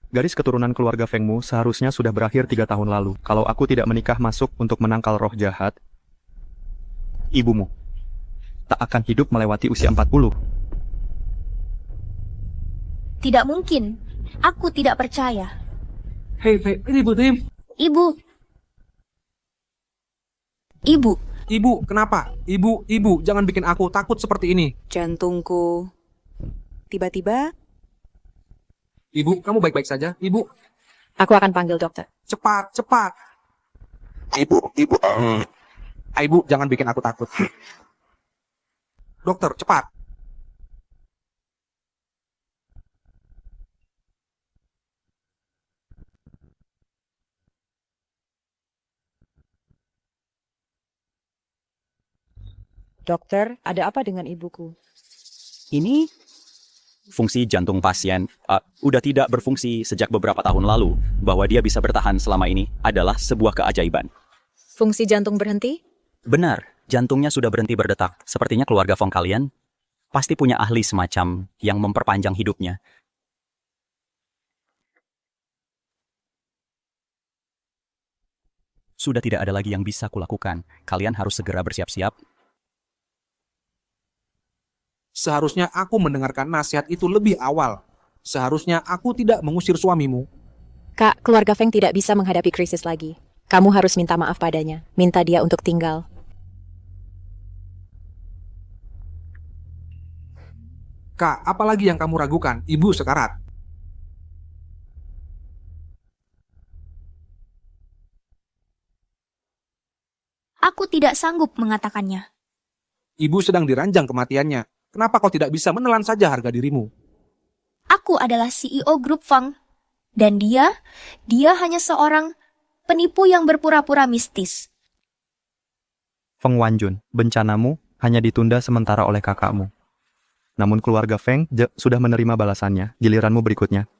Garis keturunan keluarga Fengmu seharusnya sudah berakhir 3 tahun lalu. Kalau aku tidak menikah masuk untuk menangkal roh jahat, ibumu tak akan hidup melewati usia 40. Tidak mungkin. Aku tidak percaya. Hei, Ibu Tim. Ibu, kenapa? Ibu, jangan bikin aku takut seperti ini. Jantungku. Tiba-tiba. Ibu, kamu baik-baik saja? Ibu. Aku akan panggil dokter. Cepat. Ibu, jangan bikin aku takut. Dokter, cepat. Dokter, ada apa dengan ibuku? Ini fungsi jantung pasien udah tidak berfungsi sejak beberapa tahun lalu. Bahwa dia bisa bertahan selama ini adalah sebuah keajaiban. Fungsi jantung berhenti? Benar, jantungnya sudah berhenti berdetak. Sepertinya keluarga Feng kalian pasti punya ahli semacam yang memperpanjang hidupnya. Sudah tidak ada lagi yang bisa kulakukan. Kalian harus segera bersiap-siap. Seharusnya aku mendengarkan nasihat itu lebih awal. Seharusnya aku tidak mengusir suamimu. Kak, keluarga Feng tidak bisa menghadapi krisis lagi. Kamu harus minta maaf padanya. Minta dia untuk tinggal. Kak, apalagi yang kamu ragukan? Ibu sekarat. Aku tidak sanggup mengatakannya. Ibu sedang diranjang kematiannya. Kenapa kau tidak bisa menelan saja harga dirimu? Aku adalah CEO grup Feng. Dan dia hanya seorang penipu yang berpura-pura mistis. Feng Wanjun, bencanamu hanya ditunda sementara oleh kakakmu. Namun keluarga Feng sudah menerima balasannya, giliranmu berikutnya.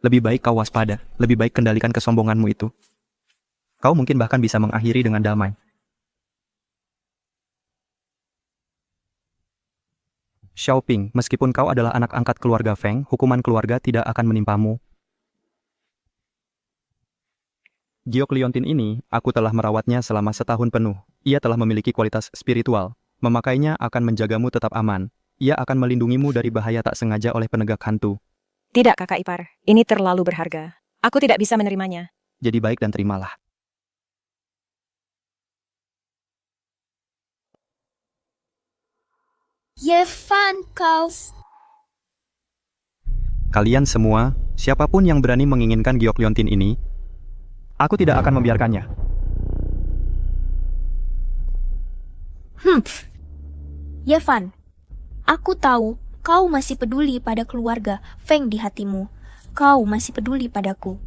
Lebih baik kau waspada, lebih baik kendalikan kesombonganmu itu. Kau mungkin bahkan bisa mengakhiri dengan damai. Xiaoping, meskipun kau adalah anak angkat keluarga Feng, hukuman keluarga tidak akan menimpamu. Giok Liontin ini, aku telah merawatnya selama setahun penuh. Ia telah memiliki kualitas spiritual. Memakainya akan menjagamu tetap aman. Ia akan melindungimu dari bahaya tak sengaja oleh penegak hantu. Tidak, kakak ipar. Ini terlalu berharga. Aku tidak bisa menerimanya. Jadi baik dan terimalah. Yevan, kau... Kalian semua, siapapun yang berani menginginkan giok liontin ini, aku tidak akan membiarkannya. Yevan, aku tahu kau masih peduli pada keluarga Feng di hatimu. Kau masih peduli padaku.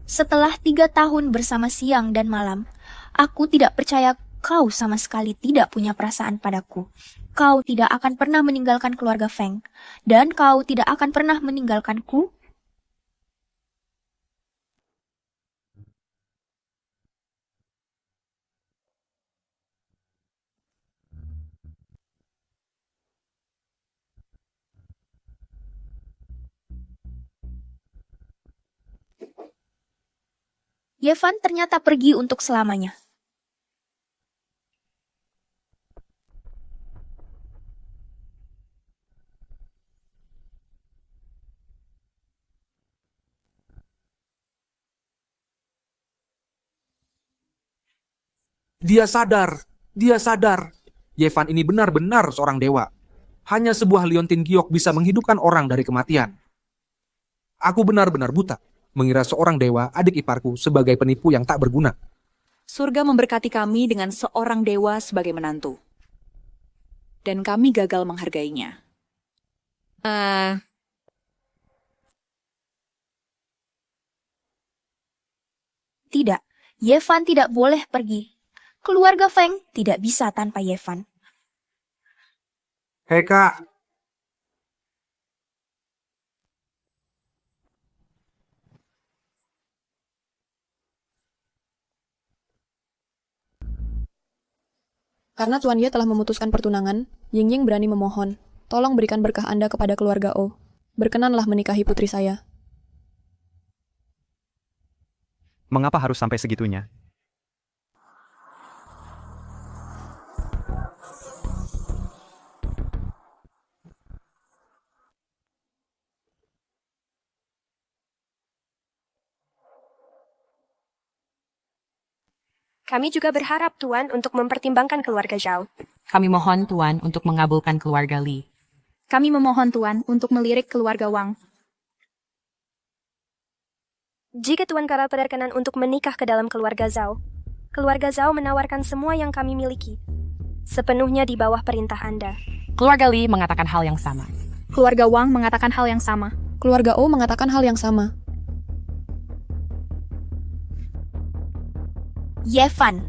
Setelah 3 tahun bersama siang dan malam, aku tidak percaya kau sama sekali tidak punya perasaan padaku. Kau tidak akan pernah meninggalkan keluarga Feng, dan kau tidak akan pernah meninggalkanku. Yevan ternyata pergi untuk selamanya. Dia sadar. Yevan ini benar-benar seorang dewa. Hanya sebuah liontin giok bisa menghidupkan orang dari kematian. Aku benar-benar buta, mengira seorang dewa adik iparku sebagai penipu yang tak berguna. Surga memberkati kami dengan seorang dewa sebagai menantu. Dan kami gagal menghargainya. Tidak, Yevan tidak boleh pergi. Keluarga Feng tidak bisa tanpa Yevan. Hei kak, Karena Tuan Ye telah memutuskan pertunangan, Ying Ying berani memohon, tolong berikan berkah Anda kepada keluarga O. Berkenanlah menikahi putri saya. Mengapa harus sampai segitunya? Kami juga berharap Tuan untuk mempertimbangkan keluarga Zhao. Kami mohon Tuan untuk mengabulkan keluarga Li. Kami memohon Tuan untuk melirik keluarga Wang. Jika Tuan Karal berkenan untuk menikah ke dalam keluarga Zhao menawarkan semua yang kami miliki, sepenuhnya di bawah perintah Anda. Keluarga Li mengatakan hal yang sama. Keluarga Wang mengatakan hal yang sama. Keluarga O mengatakan hal yang sama. Yevan.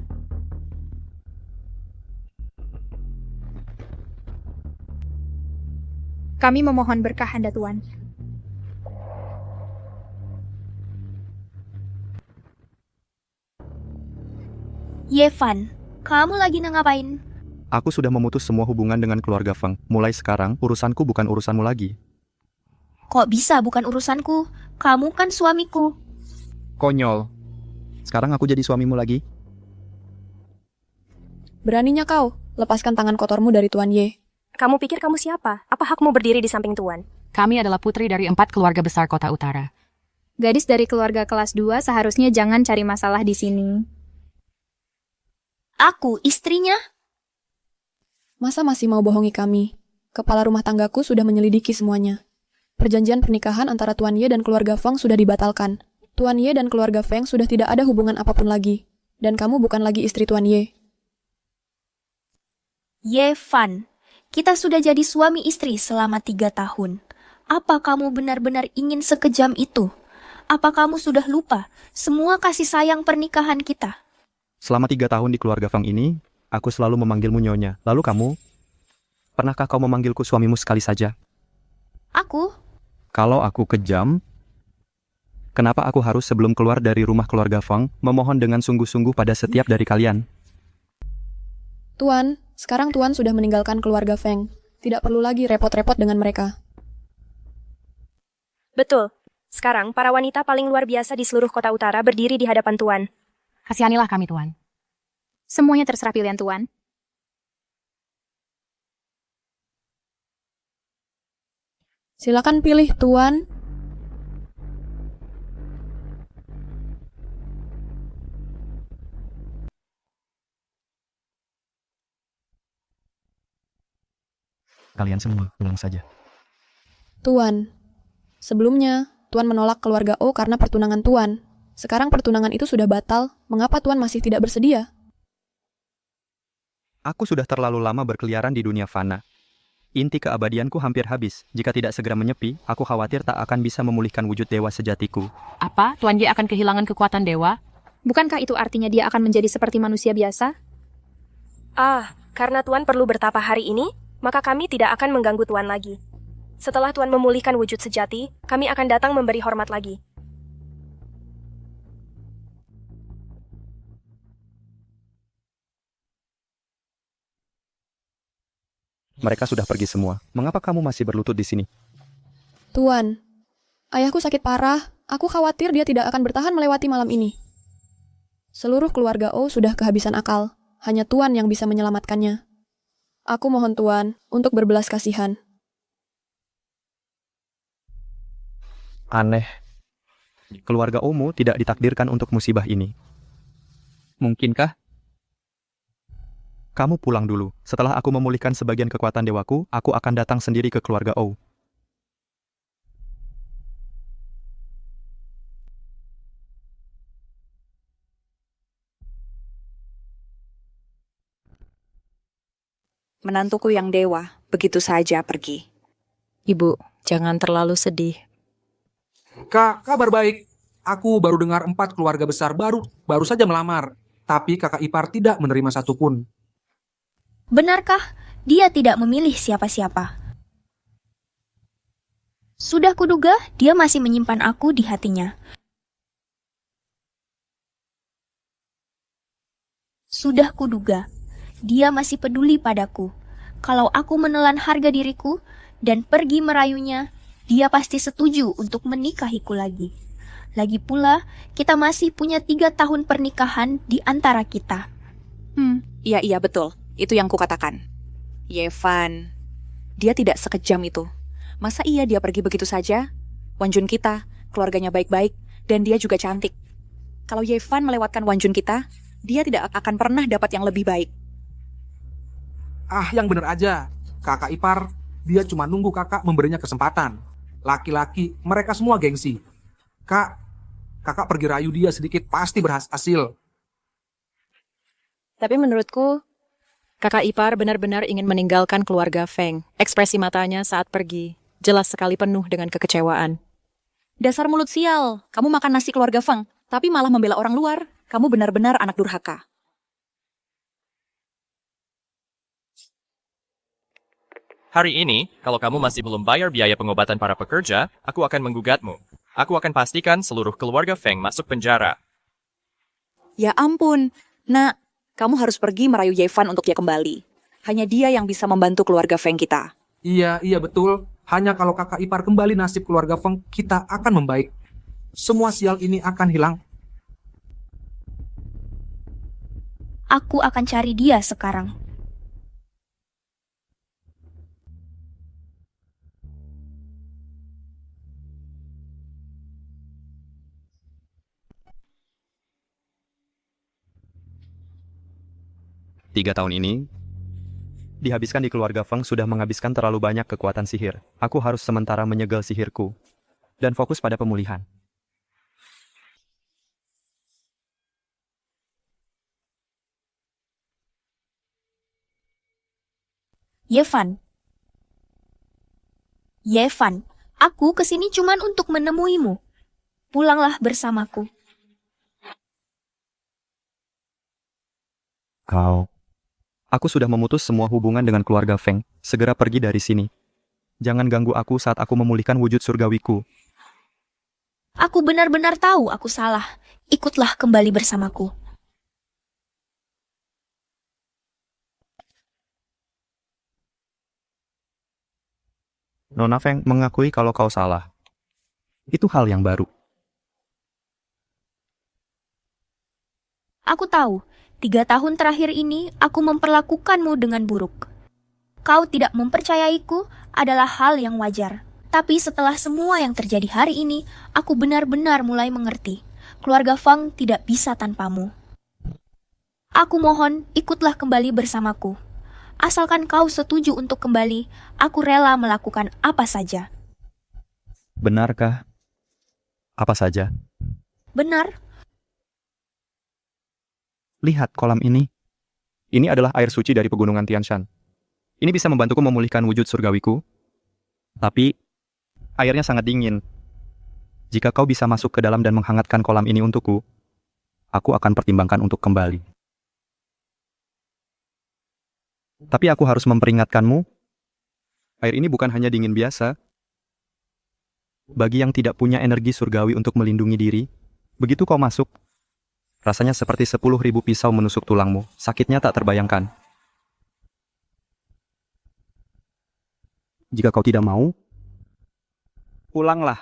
Kami memohon berkah Anda, Tuan. Yevan, kamu lagi ngapain? Aku sudah memutus semua hubungan dengan keluarga Feng. Mulai sekarang, urusanku bukan urusanmu lagi. Kok bisa bukan urusanku? Kamu kan suamiku. Konyol. Sekarang aku jadi suamimu lagi. Beraninya kau, lepaskan tangan kotormu dari Tuan Ye. Kamu pikir kamu siapa? Apa hakmu berdiri di samping Tuan? Kami adalah putri dari 4 keluarga besar kota utara. Gadis dari keluarga kelas 2 seharusnya jangan cari masalah di sini. Aku istrinya? Masa masih mau bohongi kami? Kepala rumah tanggaku sudah menyelidiki semuanya. Perjanjian pernikahan antara Tuan Ye dan keluarga Feng sudah dibatalkan. Tuan Ye dan keluarga Feng sudah tidak ada hubungan apapun lagi. Dan kamu bukan lagi istri Tuan Ye. Yevan, kita sudah jadi suami istri selama 3 tahun. Apa kamu benar-benar ingin sekejam itu? Apa kamu sudah lupa semua kasih sayang pernikahan kita? Selama 3 tahun di keluarga Feng ini, aku selalu memanggilmu Nyonya. Lalu kamu, pernahkah kau memanggilku suamimu sekali saja? Aku? Kalau aku kejam, kenapa aku harus sebelum keluar dari rumah keluarga Feng, memohon dengan sungguh-sungguh pada setiap dari kalian? Tuan, sekarang Tuan sudah meninggalkan keluarga Feng. Tidak perlu lagi repot-repot dengan mereka. Betul. Sekarang, para wanita paling luar biasa di seluruh kota utara berdiri di hadapan Tuan. Kasihanilah kami, Tuan. Semuanya terserah pilihan Tuan. Silakan pilih, Tuan. Kalian semua pulang saja. Tuan, sebelumnya Tuan menolak keluarga O karena pertunangan Tuan. Sekarang pertunangan itu sudah batal, mengapa Tuan masih tidak bersedia? Aku sudah terlalu lama berkeliaran di dunia fana. Inti keabadianku hampir habis. Jika tidak segera menyepi, aku khawatir tak akan bisa memulihkan wujud dewa sejatiku. Apa? Tuan Ye akan kehilangan kekuatan dewa? Bukankah itu artinya dia akan menjadi seperti manusia biasa? Karena Tuan perlu bertapa hari ini, maka kami tidak akan mengganggu Tuan lagi. Setelah Tuan memulihkan wujud sejati, kami akan datang memberi hormat lagi. Mereka sudah pergi semua. Mengapa kamu masih berlutut di sini? Tuan, ayahku sakit parah. Aku khawatir dia tidak akan bertahan melewati malam ini. Seluruh keluarga O sudah kehabisan akal. Hanya Tuan yang bisa menyelamatkannya. Aku mohon Tuan untuk berbelas kasihan. Aneh. Keluarga Omu tidak ditakdirkan untuk musibah ini. Mungkinkah? Kamu pulang dulu. Setelah aku memulihkan sebagian kekuatan dewaku, aku akan datang sendiri ke keluarga O. Menantuku yang dewa, begitu saja pergi. Ibu, jangan terlalu sedih. Kak, kabar baik. Aku baru dengar 4 keluarga besar baru saja melamar. Tapi kakak ipar tidak menerima satupun. Benarkah dia tidak memilih siapa-siapa? Sudah kuduga dia masih menyimpan aku di hatinya. Sudah kuduga dia masih peduli padaku. Kalau aku menelan harga diriku dan pergi merayunya, dia pasti setuju untuk menikahiku lagi. Lagi pula, kita masih punya 3 tahun pernikahan di antara kita. Iya betul. Itu yang kukatakan. Yevan, dia tidak sekejam itu. Masa iya dia pergi begitu saja? Wanjun kita, keluarganya baik-baik, dan dia juga cantik. Kalau Yevan melewatkan Wanjun kita, dia tidak akan pernah dapat yang lebih baik. Yang bener aja. Kakak ipar, dia cuma nunggu kakak memberinya kesempatan. Laki-laki, mereka semua gengsi. Kakak pergi rayu dia sedikit pasti berhasil. Tapi menurutku, kakak ipar benar-benar ingin meninggalkan keluarga Feng. Ekspresi matanya saat pergi jelas sekali penuh dengan kekecewaan. Dasar mulut sial, kamu makan nasi keluarga Feng, tapi malah membela orang luar. Kamu benar-benar anak durhaka. Hari ini, kalau kamu masih belum bayar biaya pengobatan para pekerja, aku akan menggugatmu. Aku akan pastikan seluruh keluarga Feng masuk penjara. Ya ampun, Nak, kamu harus pergi merayu Yevan untuk dia kembali. Hanya dia yang bisa membantu keluarga Feng kita. Iya betul. Hanya kalau kakak ipar kembali, nasib keluarga Feng kita akan membaik. Semua sial ini akan hilang. Aku akan cari dia sekarang. Tiga tahun ini, dihabiskan di keluarga Feng sudah menghabiskan terlalu banyak kekuatan sihir. Aku harus sementara menyegel sihirku dan fokus pada pemulihan. Yevan, aku kesini cuman untuk menemuimu. Pulanglah bersamaku. Aku sudah memutus semua hubungan dengan keluarga Feng. Segera pergi dari sini. Jangan ganggu aku saat aku memulihkan wujud surgawiku. Aku benar-benar tahu aku salah. Ikutlah kembali bersamaku. Nona Feng mengakui kalau kau salah. Itu hal yang baru. Aku tahu, 3 tahun terakhir ini aku memperlakukanmu dengan buruk. Kau tidak mempercayaiku adalah hal yang wajar. Tapi setelah semua yang terjadi hari ini, aku benar-benar mulai mengerti. Keluarga Feng tidak bisa tanpamu. Aku mohon, ikutlah kembali bersamaku. Asalkan kau setuju untuk kembali, aku rela melakukan apa saja. Benarkah? Apa saja? Benar, Lihat kolam ini. Ini adalah air suci dari pegunungan Tian Shan. Ini bisa membantuku memulihkan wujud surgawiku. Tapi, airnya sangat dingin. Jika kau bisa masuk ke dalam dan menghangatkan kolam ini untukku, aku akan pertimbangkan untuk kembali. Tapi aku harus memperingatkanmu, air ini bukan hanya dingin biasa. Bagi yang tidak punya energi surgawi untuk melindungi diri, begitu kau masuk, rasanya seperti 10.000 pisau menusuk tulangmu. Sakitnya tak terbayangkan. Jika kau tidak mau, pulanglah.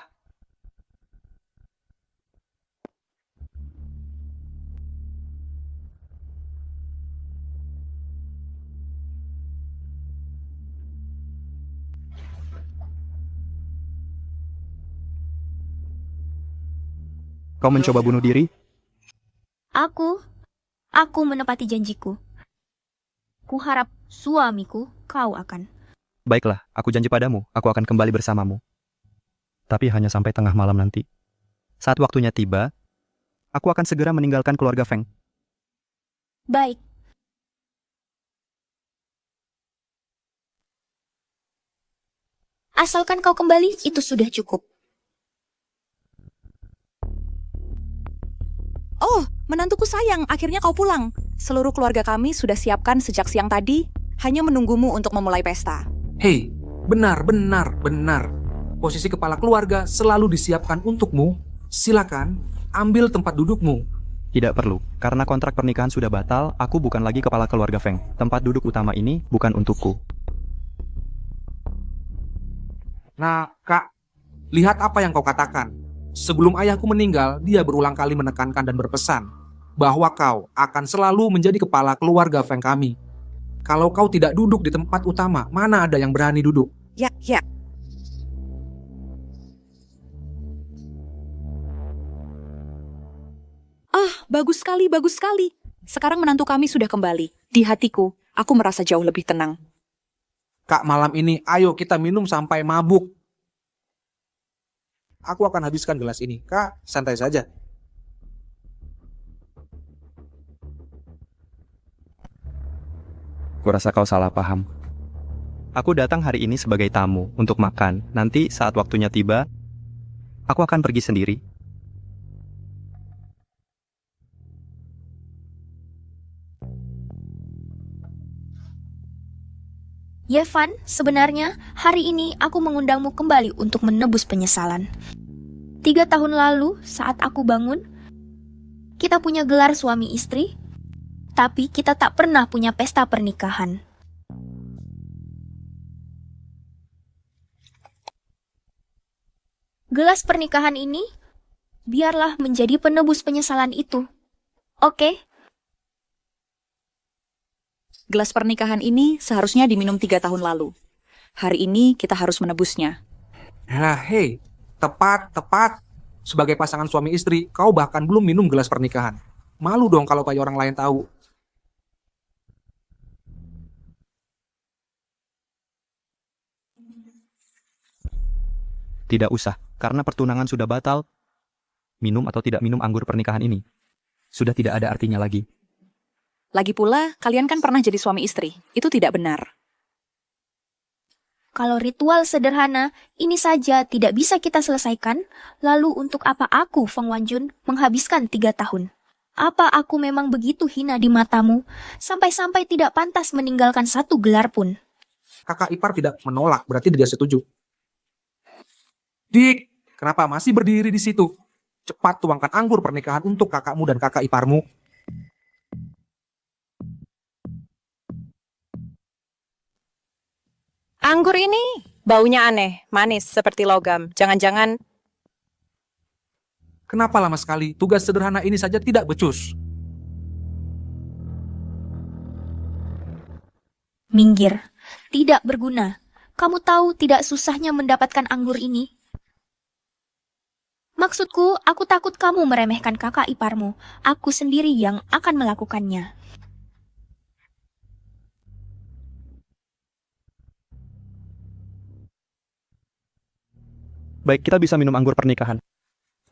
Kau mencoba bunuh diri? Aku menepati janjiku. Kuharap suamiku, kau akan. Baiklah, aku janji padamu, aku akan kembali bersamamu. Tapi hanya sampai tengah malam nanti. Saat waktunya tiba, aku akan segera meninggalkan keluarga Feng. Baik. Asalkan kau kembali, itu sudah cukup. Oh, menantuku sayang, akhirnya kau pulang. Seluruh keluarga kami sudah siapkan sejak siang tadi, hanya menunggumu untuk memulai pesta. Hei, benar. Posisi kepala keluarga selalu disiapkan untukmu. Silakan, ambil tempat dudukmu. Tidak perlu, karena kontrak pernikahan sudah batal, aku bukan lagi kepala keluarga Feng. Tempat duduk utama ini bukan untukku. Nah, Kak, lihat apa yang kau katakan. Sebelum ayahku meninggal, dia berulang kali menekankan dan berpesan bahwa kau akan selalu menjadi kepala keluarga Feng kami. Kalau kau tidak duduk di tempat utama, mana ada yang berani duduk? Ya. Bagus sekali. Sekarang menantu kami sudah kembali. Di hatiku, aku merasa jauh lebih tenang. Kak, malam ini ayo kita minum sampai mabuk. Aku akan habiskan gelas ini. Kak, santai saja. Kurasa kau salah paham. Aku datang hari ini sebagai tamu untuk makan. Nanti saat waktunya tiba, aku akan pergi sendiri. Yevan, sebenarnya hari ini aku mengundangmu kembali untuk menebus penyesalan. 3 tahun lalu, saat aku bangun, kita punya gelar suami istri, tapi kita tak pernah punya pesta pernikahan. Gelas pernikahan ini, biarlah menjadi penebus penyesalan itu. Oke? Gelas pernikahan ini seharusnya diminum 3 tahun lalu. Hari ini kita harus menebusnya. Hei, tepat. Sebagai pasangan suami istri, kau bahkan belum minum gelas pernikahan. Malu dong kalau kayak orang lain tahu. Tidak usah, karena pertunangan sudah batal. Minum atau tidak minum anggur pernikahan ini sudah tidak ada artinya lagi. Lagi pula, kalian kan pernah jadi suami istri. Itu tidak benar. Kalau ritual sederhana ini saja tidak bisa kita selesaikan, lalu untuk apa aku, Feng Wanjun, menghabiskan 3 tahun? Apa aku memang begitu hina di matamu, sampai-sampai tidak pantas meninggalkan 1 gelar pun? Kakak ipar tidak menolak, berarti dia setuju. Dik, kenapa masih berdiri di situ? Cepat tuangkan anggur pernikahan untuk kakakmu dan kakak iparmu. Anggur ini baunya aneh, manis seperti logam. Jangan-jangan... Kenapa lama sekali? Tugas sederhana ini saja tidak becus. Minggir, tidak berguna. Kamu tahu tidak susahnya mendapatkan anggur ini? Maksudku, aku takut kamu meremehkan kakak iparmu. Aku sendiri yang akan melakukannya. Baik, kita bisa minum anggur pernikahan.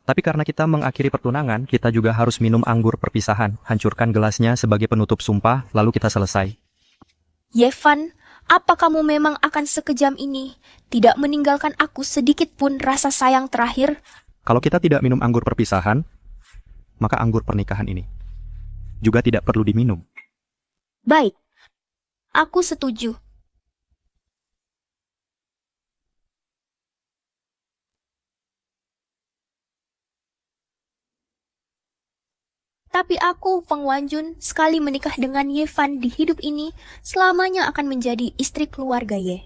Tapi karena kita mengakhiri pertunangan, kita juga harus minum anggur perpisahan. Hancurkan gelasnya sebagai penutup sumpah, lalu kita selesai. Yevan, apa kamu memang akan sekejam ini? Tidak meninggalkan aku sedikit pun rasa sayang terakhir? Kalau kita tidak minum anggur perpisahan, maka anggur pernikahan ini juga tidak perlu diminum. Baik, aku setuju. Tapi aku, Feng Wanjun, sekali menikah dengan Yevan di hidup ini, selamanya akan menjadi istri keluarga Ye.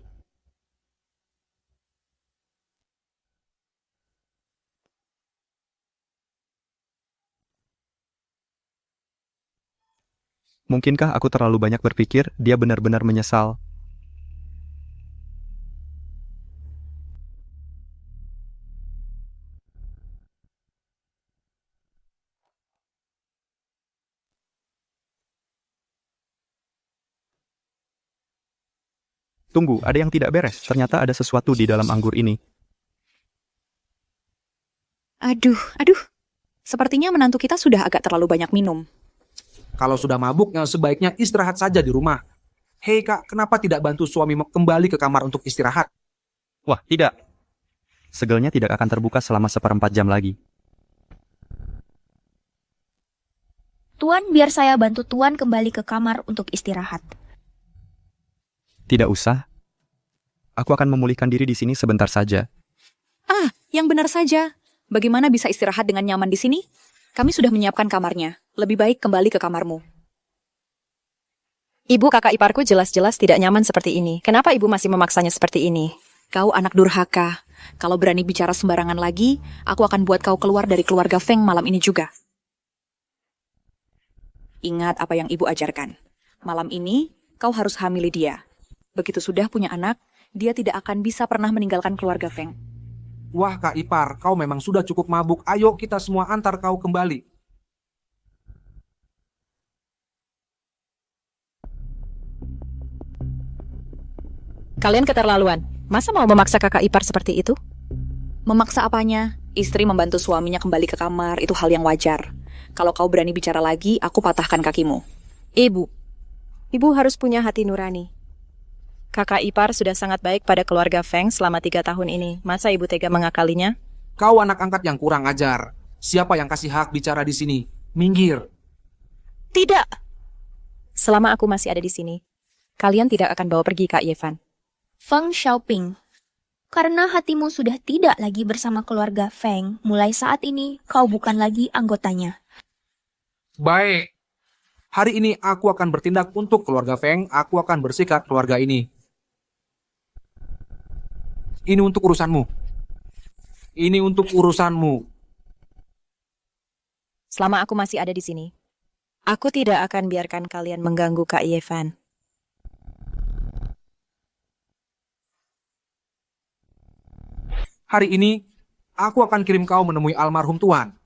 Mungkinkah aku terlalu banyak berpikir dia benar-benar menyesal? Tunggu, ada yang tidak beres. Ternyata ada sesuatu di dalam anggur ini. Aduh. Sepertinya menantu kita sudah agak terlalu banyak minum. Kalau sudah mabuk, yang sebaiknya istirahat saja di rumah. Hei kak, kenapa tidak bantu suami kembali ke kamar untuk istirahat? Wah, tidak. Segelnya tidak akan terbuka selama 1/4 jam lagi. Tuan, biar saya bantu Tuan kembali ke kamar untuk istirahat. Tidak usah. Aku akan memulihkan diri di sini sebentar saja. Yang benar saja. Bagaimana bisa istirahat dengan nyaman di sini? Kami sudah menyiapkan kamarnya. Lebih baik kembali ke kamarmu. Ibu, kakak iparku jelas-jelas tidak nyaman seperti ini. Kenapa ibu masih memaksanya seperti ini? Kau anak durhaka. Kalau berani bicara sembarangan lagi, aku akan buat kau keluar dari keluarga Feng malam ini juga. Ingat apa yang ibu ajarkan. Malam ini, kau harus hamili dia. Begitu sudah punya anak, dia tidak akan bisa pernah meninggalkan keluarga Feng. Wah kak ipar, kau memang sudah cukup mabuk. Ayo kita semua antar kau kembali. Kalian keterlaluan. Masa mau memaksa kakak ipar seperti itu? Memaksa apanya? Istri membantu suaminya kembali ke kamar, itu hal yang wajar. Kalau kau berani bicara lagi, aku patahkan kakimu. Ibu harus punya hati nurani. Kakak ipar sudah sangat baik pada keluarga Feng selama 3 tahun ini. Masa ibu tega mengakalinya? Kau anak angkat yang kurang ajar. Siapa yang kasih hak bicara di sini? Minggir. Tidak. Selama aku masih ada di sini, kalian tidak akan bawa pergi Kak Yevan. Feng Xiaoping, karena hatimu sudah tidak lagi bersama keluarga Feng, mulai saat ini kau bukan lagi anggotanya. Baik. Hari ini aku akan bertindak untuk keluarga Feng. Aku akan bersikap keluarga ini. Ini untuk urusanmu. Ini untuk urusanmu. Selama aku masih ada di sini, aku tidak akan biarkan kalian mengganggu Kak Yevan. Hari ini, aku akan kirim kau menemui almarhum Tuan.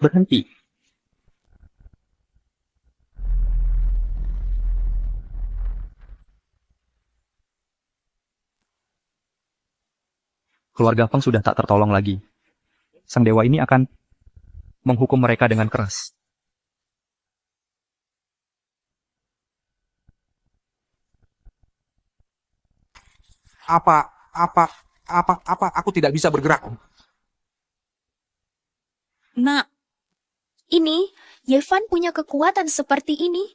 Berhenti. Keluarga Feng sudah tak tertolong lagi. Sang dewa ini akan menghukum mereka dengan keras. Aku tidak bisa bergerak. Nak, ini Yevan punya kekuatan seperti ini.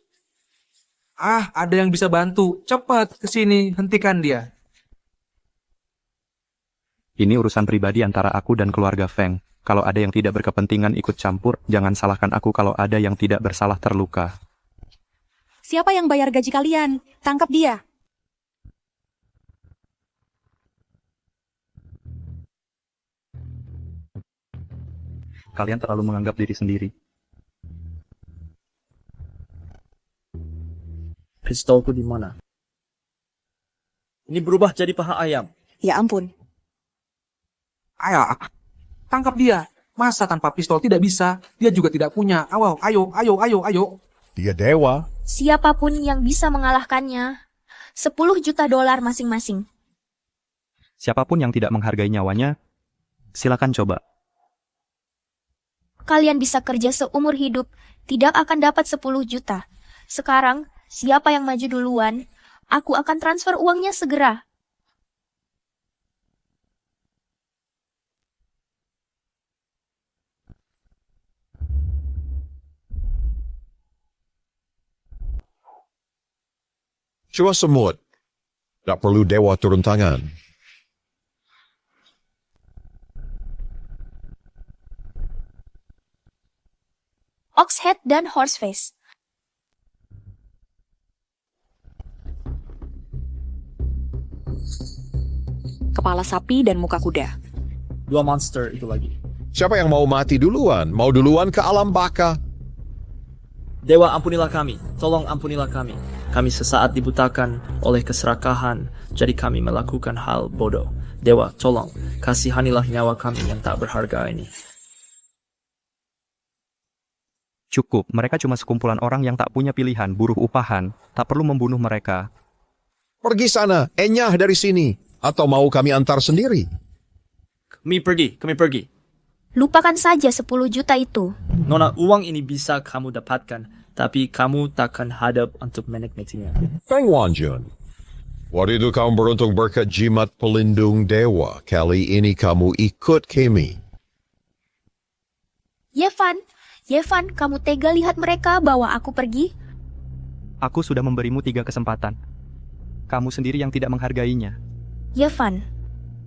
Ada yang bisa bantu. Cepat ke sini, hentikan dia. Ini urusan pribadi antara aku dan keluarga Feng. Kalau ada yang tidak berkepentingan ikut campur, jangan salahkan aku kalau ada yang tidak bersalah terluka. Siapa yang bayar gaji kalian? Tangkap dia. Kalian terlalu menganggap diri sendiri. Pistolku di mana? Ini berubah jadi paha ayam. Ya ampun. Ayo, tangkap dia. Masa tanpa pistol tidak bisa? Dia juga tidak punya. Ayo. Dia dewa. Siapapun yang bisa mengalahkannya, $10 juta masing-masing. Siapapun yang tidak menghargai nyawanya, silakan coba. Kalian bisa kerja seumur hidup, tidak akan dapat 10 juta. Sekarang, siapa yang maju duluan, aku akan transfer uangnya segera. Cuma semut. Tak perlu dewa turun tangan. Oxhead dan Horseface. Kepala sapi dan muka kuda. 2 monster itu lagi. Siapa yang mau mati duluan? Mau duluan ke alam baka? Dewa, ampunilah kami. Tolong ampunilah kami. Kami sesaat dibutakan oleh keserakahan, jadi kami melakukan hal bodoh. Dewa, tolong, kasihanilah nyawa kami yang tak berharga ini. Cukup, mereka cuma sekumpulan orang yang tak punya pilihan, buruh upahan. Tak perlu membunuh mereka. Pergi sana, enyah dari sini. Atau mau kami antar sendiri? Kami pergi. Lupakan saja 10 juta itu. Nona, uang ini bisa kamu dapatkan, tapi kamu takkan hadap untuk menikmatinya. Feng Wanjun, waktu itu kamu beruntung berkat jimat pelindung dewa. Kali ini kamu ikut kami. Yevan, kamu tega lihat mereka bawa aku pergi? Aku sudah memberimu 3 kesempatan. Kamu sendiri yang tidak menghargainya. Yevan,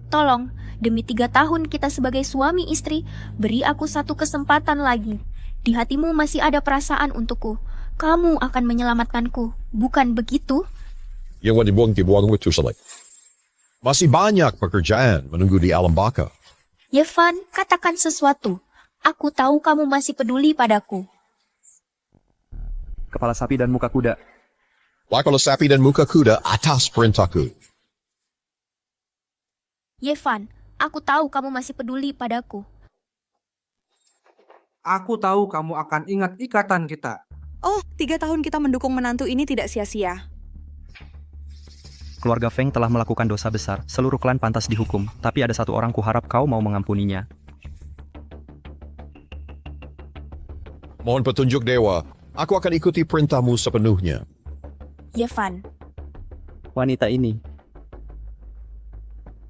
tolong, demi 3 tahun kita sebagai suami istri, beri aku 1 kesempatan lagi. Di hatimu masih ada perasaan untukku. Kamu akan menyelamatkanku, bukan begitu? Yang dibuang itu selesai. Masih banyak pekerjaan menunggu di alam baka. Yevan, katakan sesuatu. Aku tahu kamu masih peduli padaku. Kepala sapi dan muka kuda. Kepala sapi dan muka kuda atas perintahku. Yevan, aku tahu kamu masih peduli padaku. Aku tahu kamu akan ingat ikatan kita. Oh, 3 tahun kita mendukung menantu ini tidak sia-sia. Keluarga Feng telah melakukan dosa besar. Seluruh klan pantas dihukum. Tapi ada satu orang kuharap kau mau mengampuninya. Mohon petunjuk dewa. Aku akan ikuti perintahmu sepenuhnya. Yevan. Wanita ini.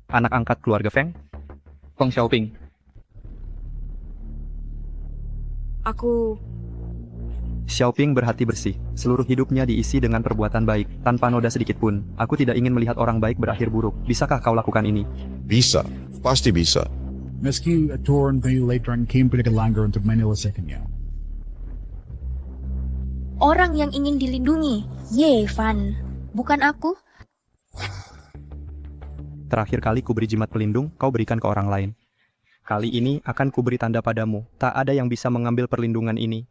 Anak angkat keluarga Feng. Feng Xiaoping. Aku... Xiaoping berhati bersih. Seluruh hidupnya diisi dengan perbuatan baik. Tanpa noda sedikit pun. Aku tidak ingin melihat orang baik berakhir buruk. Bisakah kau lakukan ini? Bisa. Pasti bisa. Meski turun Latran Cambridge Langgar untuk menyelesaikannya. Orang yang ingin dilindungi, Yevan, bukan aku. Terakhir kali kuberi jimat pelindung, kau berikan ke orang lain. Kali ini akan kuberi tanda padamu. Tak ada yang bisa mengambil perlindungan ini.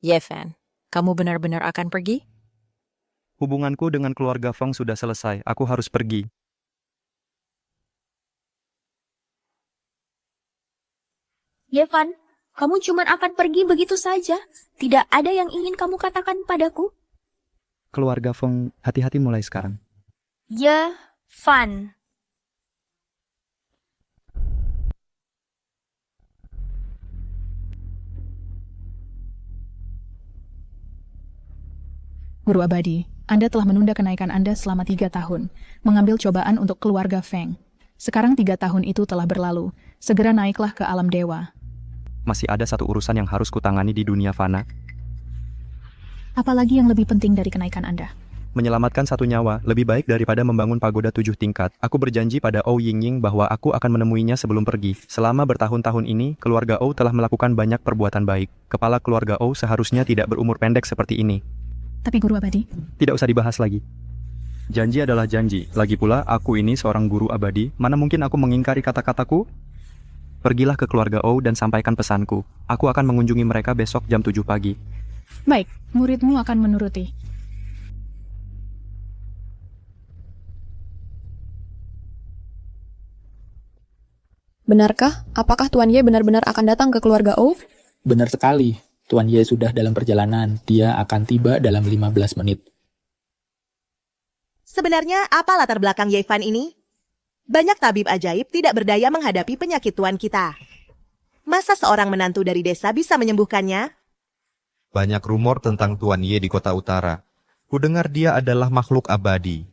Yevan, kamu benar-benar akan pergi? Hubunganku dengan keluarga Feng sudah selesai. Aku harus pergi. Yevan, kamu cuma akan pergi begitu saja. Tidak ada yang ingin kamu katakan padaku. Keluarga Feng, hati-hati mulai sekarang. Yevan. Guru Abadi, Anda telah menunda kenaikan Anda selama 3 tahun, mengambil cobaan untuk keluarga Feng. Sekarang 3 tahun itu telah berlalu, segera naiklah ke alam dewa. Masih ada satu urusan yang harus kutangani di dunia fana. Apalagi yang lebih penting dari kenaikan Anda? Menyelamatkan satu nyawa, lebih baik daripada membangun pagoda 7 tingkat. Aku berjanji pada Ou Yingying bahwa aku akan menemuinya sebelum pergi. Selama bertahun-tahun ini, keluarga Ou telah melakukan banyak perbuatan baik. Kepala keluarga Ou seharusnya tidak berumur pendek seperti ini. Tapi Guru Abadi... Tidak usah dibahas lagi. Janji adalah janji. Lagi pula, aku ini seorang guru abadi. Mana mungkin aku mengingkari kata-kataku? Pergilah ke keluarga Ou dan sampaikan pesanku. Aku akan mengunjungi mereka besok jam 7 pagi. Baik, muridmu akan menuruti. Benarkah? Apakah Tuan Ye benar-benar akan datang ke keluarga Ou? Benar sekali, Tuan Ye sudah dalam perjalanan. Dia akan tiba dalam 15 menit. Sebenarnya apa latar belakang Yevan ini? Banyak tabib ajaib tidak berdaya menghadapi penyakit tuan kita. Masa seorang menantu dari desa bisa menyembuhkannya? Banyak rumor tentang Tuan Ye di kota utara. Kudengar dia adalah makhluk abadi.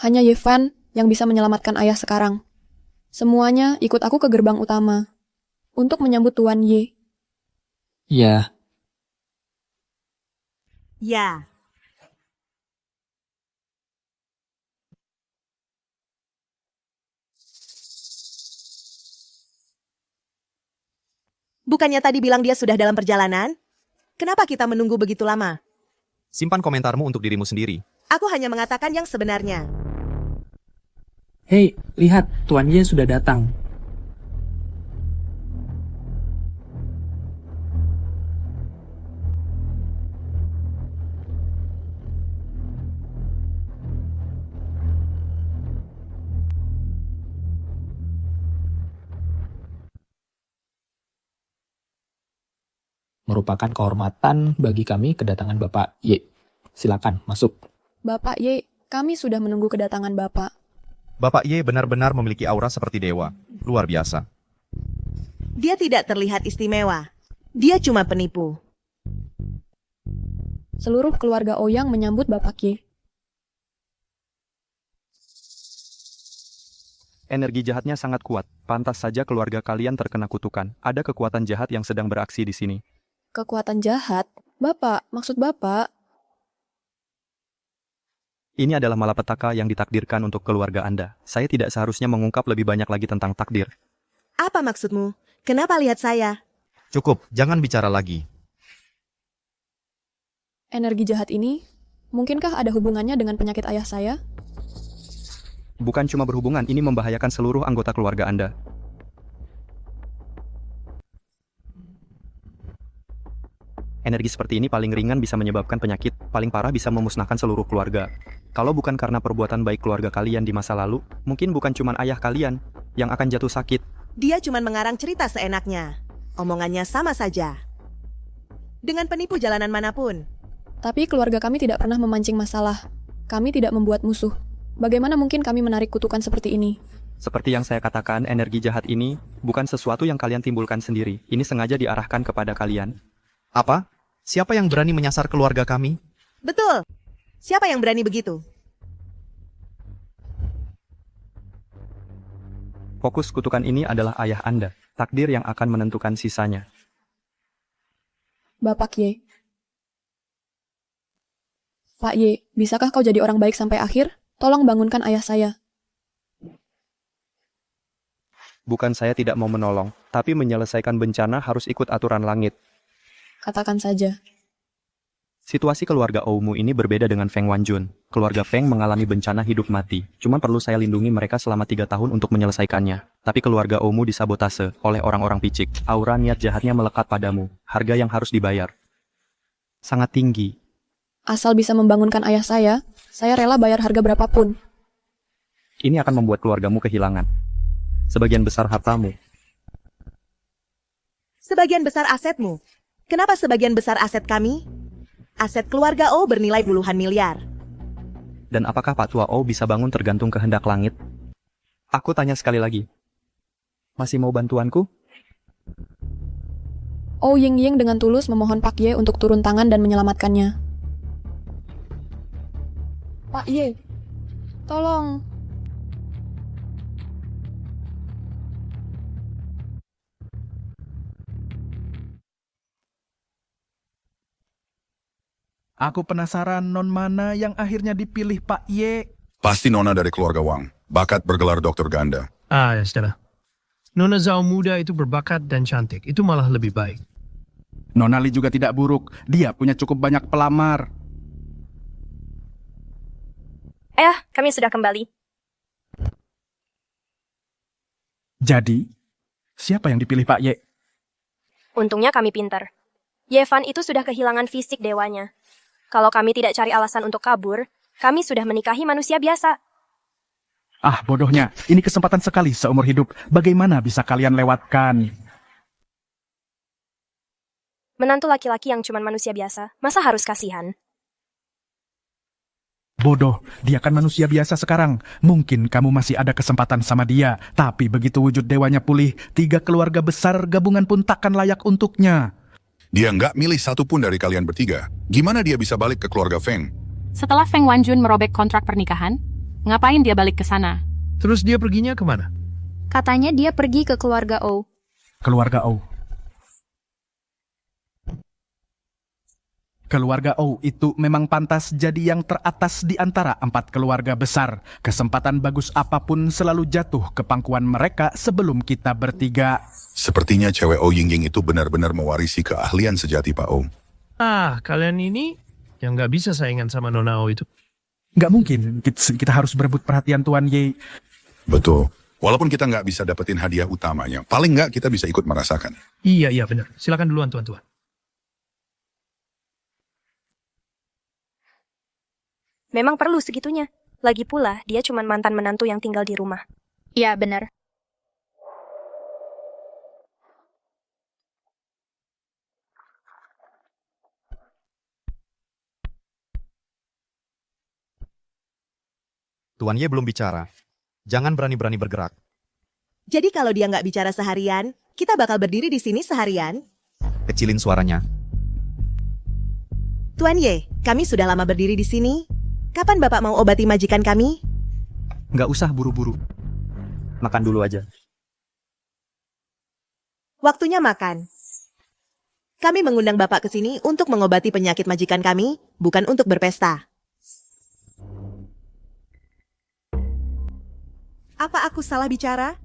Hanya Yevan yang bisa menyelamatkan ayah sekarang. Semuanya ikut aku ke gerbang utama untuk menyambut Tuan Ye. Ya, Ya. Bukannya tadi bilang dia sudah dalam perjalanan? Kenapa kita menunggu begitu lama? Simpan komentarmu untuk dirimu sendiri. Aku hanya mengatakan yang sebenarnya. hei, lihat, Tuan Ye sudah datang. Merupakan kehormatan bagi kami kedatangan Bapak Ye. Silakan masuk. Bapak Ye, kami sudah menunggu kedatangan Bapak. Bapak Ye benar-benar memiliki aura seperti dewa. Luar biasa. Dia tidak terlihat istimewa. Dia cuma penipu. Seluruh keluarga Ouyang menyambut Bapak Ye. Energi jahatnya sangat kuat. Pantas saja keluarga kalian terkena kutukan. Ada kekuatan jahat yang sedang beraksi di sini. Kekuatan jahat? Bapak, maksud Bapak? Ini adalah malapetaka yang ditakdirkan untuk keluarga Anda. Saya tidak seharusnya mengungkap lebih banyak lagi tentang takdir. Apa maksudmu? Kenapa lihat saya? Cukup, jangan bicara lagi. Energi jahat ini, mungkinkah ada hubungannya dengan penyakit ayah saya? Bukan cuma berhubungan, ini membahayakan seluruh anggota keluarga Anda. Energi seperti ini paling ringan bisa menyebabkan penyakit, paling parah bisa memusnahkan seluruh keluarga. Kalau bukan karena perbuatan baik keluarga kalian di masa lalu, mungkin bukan cuma ayah kalian yang akan jatuh sakit. Dia cuma mengarang cerita seenaknya. Omongannya sama saja. Dengan penipu jalanan manapun. Tapi keluarga kami tidak pernah memancing masalah. Kami tidak membuat musuh. Bagaimana mungkin kami menarik kutukan seperti ini? Seperti yang saya katakan, energi jahat ini bukan sesuatu yang kalian timbulkan sendiri. Ini sengaja diarahkan kepada kalian. Apa? Siapa yang berani menyasar keluarga kami? Betul. Siapa yang berani begitu? Fokus kutukan ini adalah ayah Anda. Takdir yang akan menentukan sisanya. Bapak Ye. Pak Ye, bisakah kau jadi orang baik sampai akhir? Tolong bangunkan ayah saya. Bukan saya tidak mau menolong, tapi menyelesaikan bencana harus ikut aturan langit. Katakan saja. Situasi keluarga Oumu ini berbeda dengan Feng Wanjun. Keluarga Feng mengalami bencana hidup mati. Cuma perlu saya lindungi mereka selama 3 tahun untuk menyelesaikannya. Tapi keluarga Oumu disabotase oleh orang-orang picik. Aura niat jahatnya melekat padamu. Harga yang harus dibayar sangat tinggi. Asal bisa membangunkan ayah saya rela bayar harga berapapun. Ini akan membuat keluargamu kehilangan sebagian besar hartamu. Sebagian besar asetmu. Kenapa sebagian besar aset kami? Aset keluarga O bernilai puluhan miliar. Dan apakah Pak Tua O bisa bangun tergantung kehendak langit? Aku tanya sekali lagi. Masih mau bantuanku? Oh Ying dengan tulus memohon Pak Ye untuk turun tangan dan menyelamatkannya. Pak Ye, tolong. Aku penasaran non mana yang akhirnya dipilih Pak Ye. Pasti Nona dari keluarga Wang. Bakat bergelar dokter ganda. Ah, ya sudah. Nona Zhao muda itu berbakat dan cantik. Itu malah lebih baik. Nona Li juga tidak buruk. Dia punya cukup banyak pelamar. Kami sudah kembali. Jadi, siapa yang dipilih Pak Ye? Untungnya kami pintar. Yevan itu sudah kehilangan fisik dewanya. Kalau kami tidak cari alasan untuk kabur, kami sudah menikahi manusia biasa. Ah, bodohnya. Ini kesempatan sekali seumur hidup. Bagaimana bisa kalian lewatkan? Menantu laki-laki yang cuman manusia biasa, masa harus kasihan? Bodoh, dia kan manusia biasa sekarang. Mungkin kamu masih ada kesempatan sama dia. Tapi begitu wujud dewanya pulih, 3 keluarga besar gabungan pun takkan layak untuknya. Dia nggak milih satu pun dari kalian bertiga. Gimana dia bisa balik ke keluarga Feng? Setelah Feng Wanjun merobek kontrak pernikahan, ngapain dia balik ke sana? Terus dia perginya kemana? Katanya dia pergi ke keluarga O. Keluarga O. Keluarga O itu memang pantas jadi yang teratas di antara 4 keluarga besar. Kesempatan bagus apapun selalu jatuh ke pangkuan mereka sebelum kita bertiga. Sepertinya cewek O Ying itu benar-benar mewarisi keahlian sejati Pak O. Kalian ini yang nggak bisa saingan sama Nona O itu. Nggak mungkin, kita harus berebut perhatian Tuan Ye. Betul. Walaupun kita nggak bisa dapetin hadiah utamanya, paling nggak kita bisa ikut merasakan. Iya benar. Silakan duluan tuan-tuan. Memang perlu segitunya. Lagi pula, dia cuman mantan menantu yang tinggal di rumah. Iya, benar. Tuan Ye belum bicara. Jangan berani-berani bergerak. Jadi kalau dia nggak bicara seharian, kita bakal berdiri di sini seharian. Kecilin suaranya. Tuan Ye, kami sudah lama berdiri di sini. Kapan Bapak mau obati majikan kami? Nggak usah buru-buru. Makan dulu aja. Waktunya makan. Kami mengundang Bapak ke sini untuk mengobati penyakit majikan kami, bukan untuk berpesta. Apa aku salah bicara?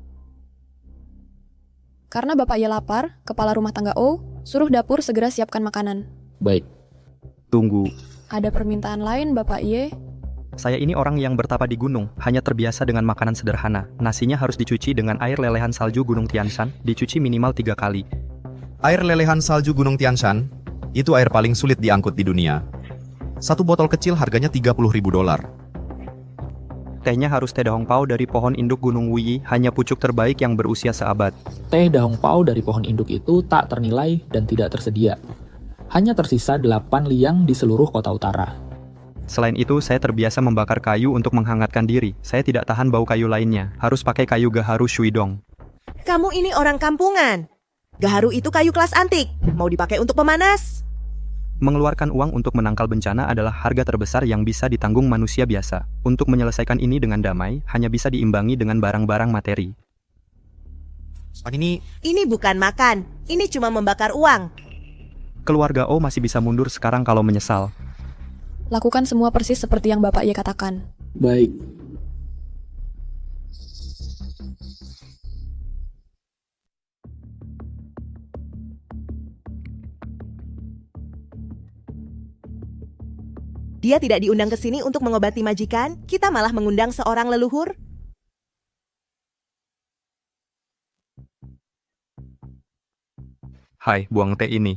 Karena Bapak Ye lapar, kepala rumah tangga O, suruh dapur segera siapkan makanan. Baik. Tunggu. Ada permintaan lain, Bapak Ye? Saya ini orang yang bertapa di gunung, hanya terbiasa dengan makanan sederhana. Nasinya harus dicuci dengan air lelehan salju Gunung Tianshan, dicuci minimal 3 kali. Air lelehan salju Gunung Tianshan, itu air paling sulit diangkut di dunia. Satu botol kecil harganya $30.000. Tehnya harus teh dahong pao dari pohon induk Gunung Wuyi, hanya pucuk terbaik yang berusia seabad. Teh dahong pao dari pohon induk itu tak ternilai dan tidak tersedia. Hanya tersisa 8 liang di seluruh kota utara. Selain itu, saya terbiasa membakar kayu untuk menghangatkan diri. Saya tidak tahan bau kayu lainnya. Harus pakai kayu gaharu shuidong. Kamu ini orang kampungan. Gaharu itu kayu kelas antik. Mau dipakai untuk pemanas? Mengeluarkan uang untuk menangkal bencana adalah harga terbesar yang bisa ditanggung manusia biasa. Untuk menyelesaikan ini dengan damai, hanya bisa diimbangi dengan barang-barang materi. Ini bukan makan. Ini cuma membakar uang. Keluarga O masih bisa mundur sekarang kalau menyesal. Lakukan semua persis seperti yang Bapak Ye katakan. Baik. Dia tidak diundang ke sini untuk mengobati majikan, kita malah mengundang seorang leluhur. Hai, buang teh ini.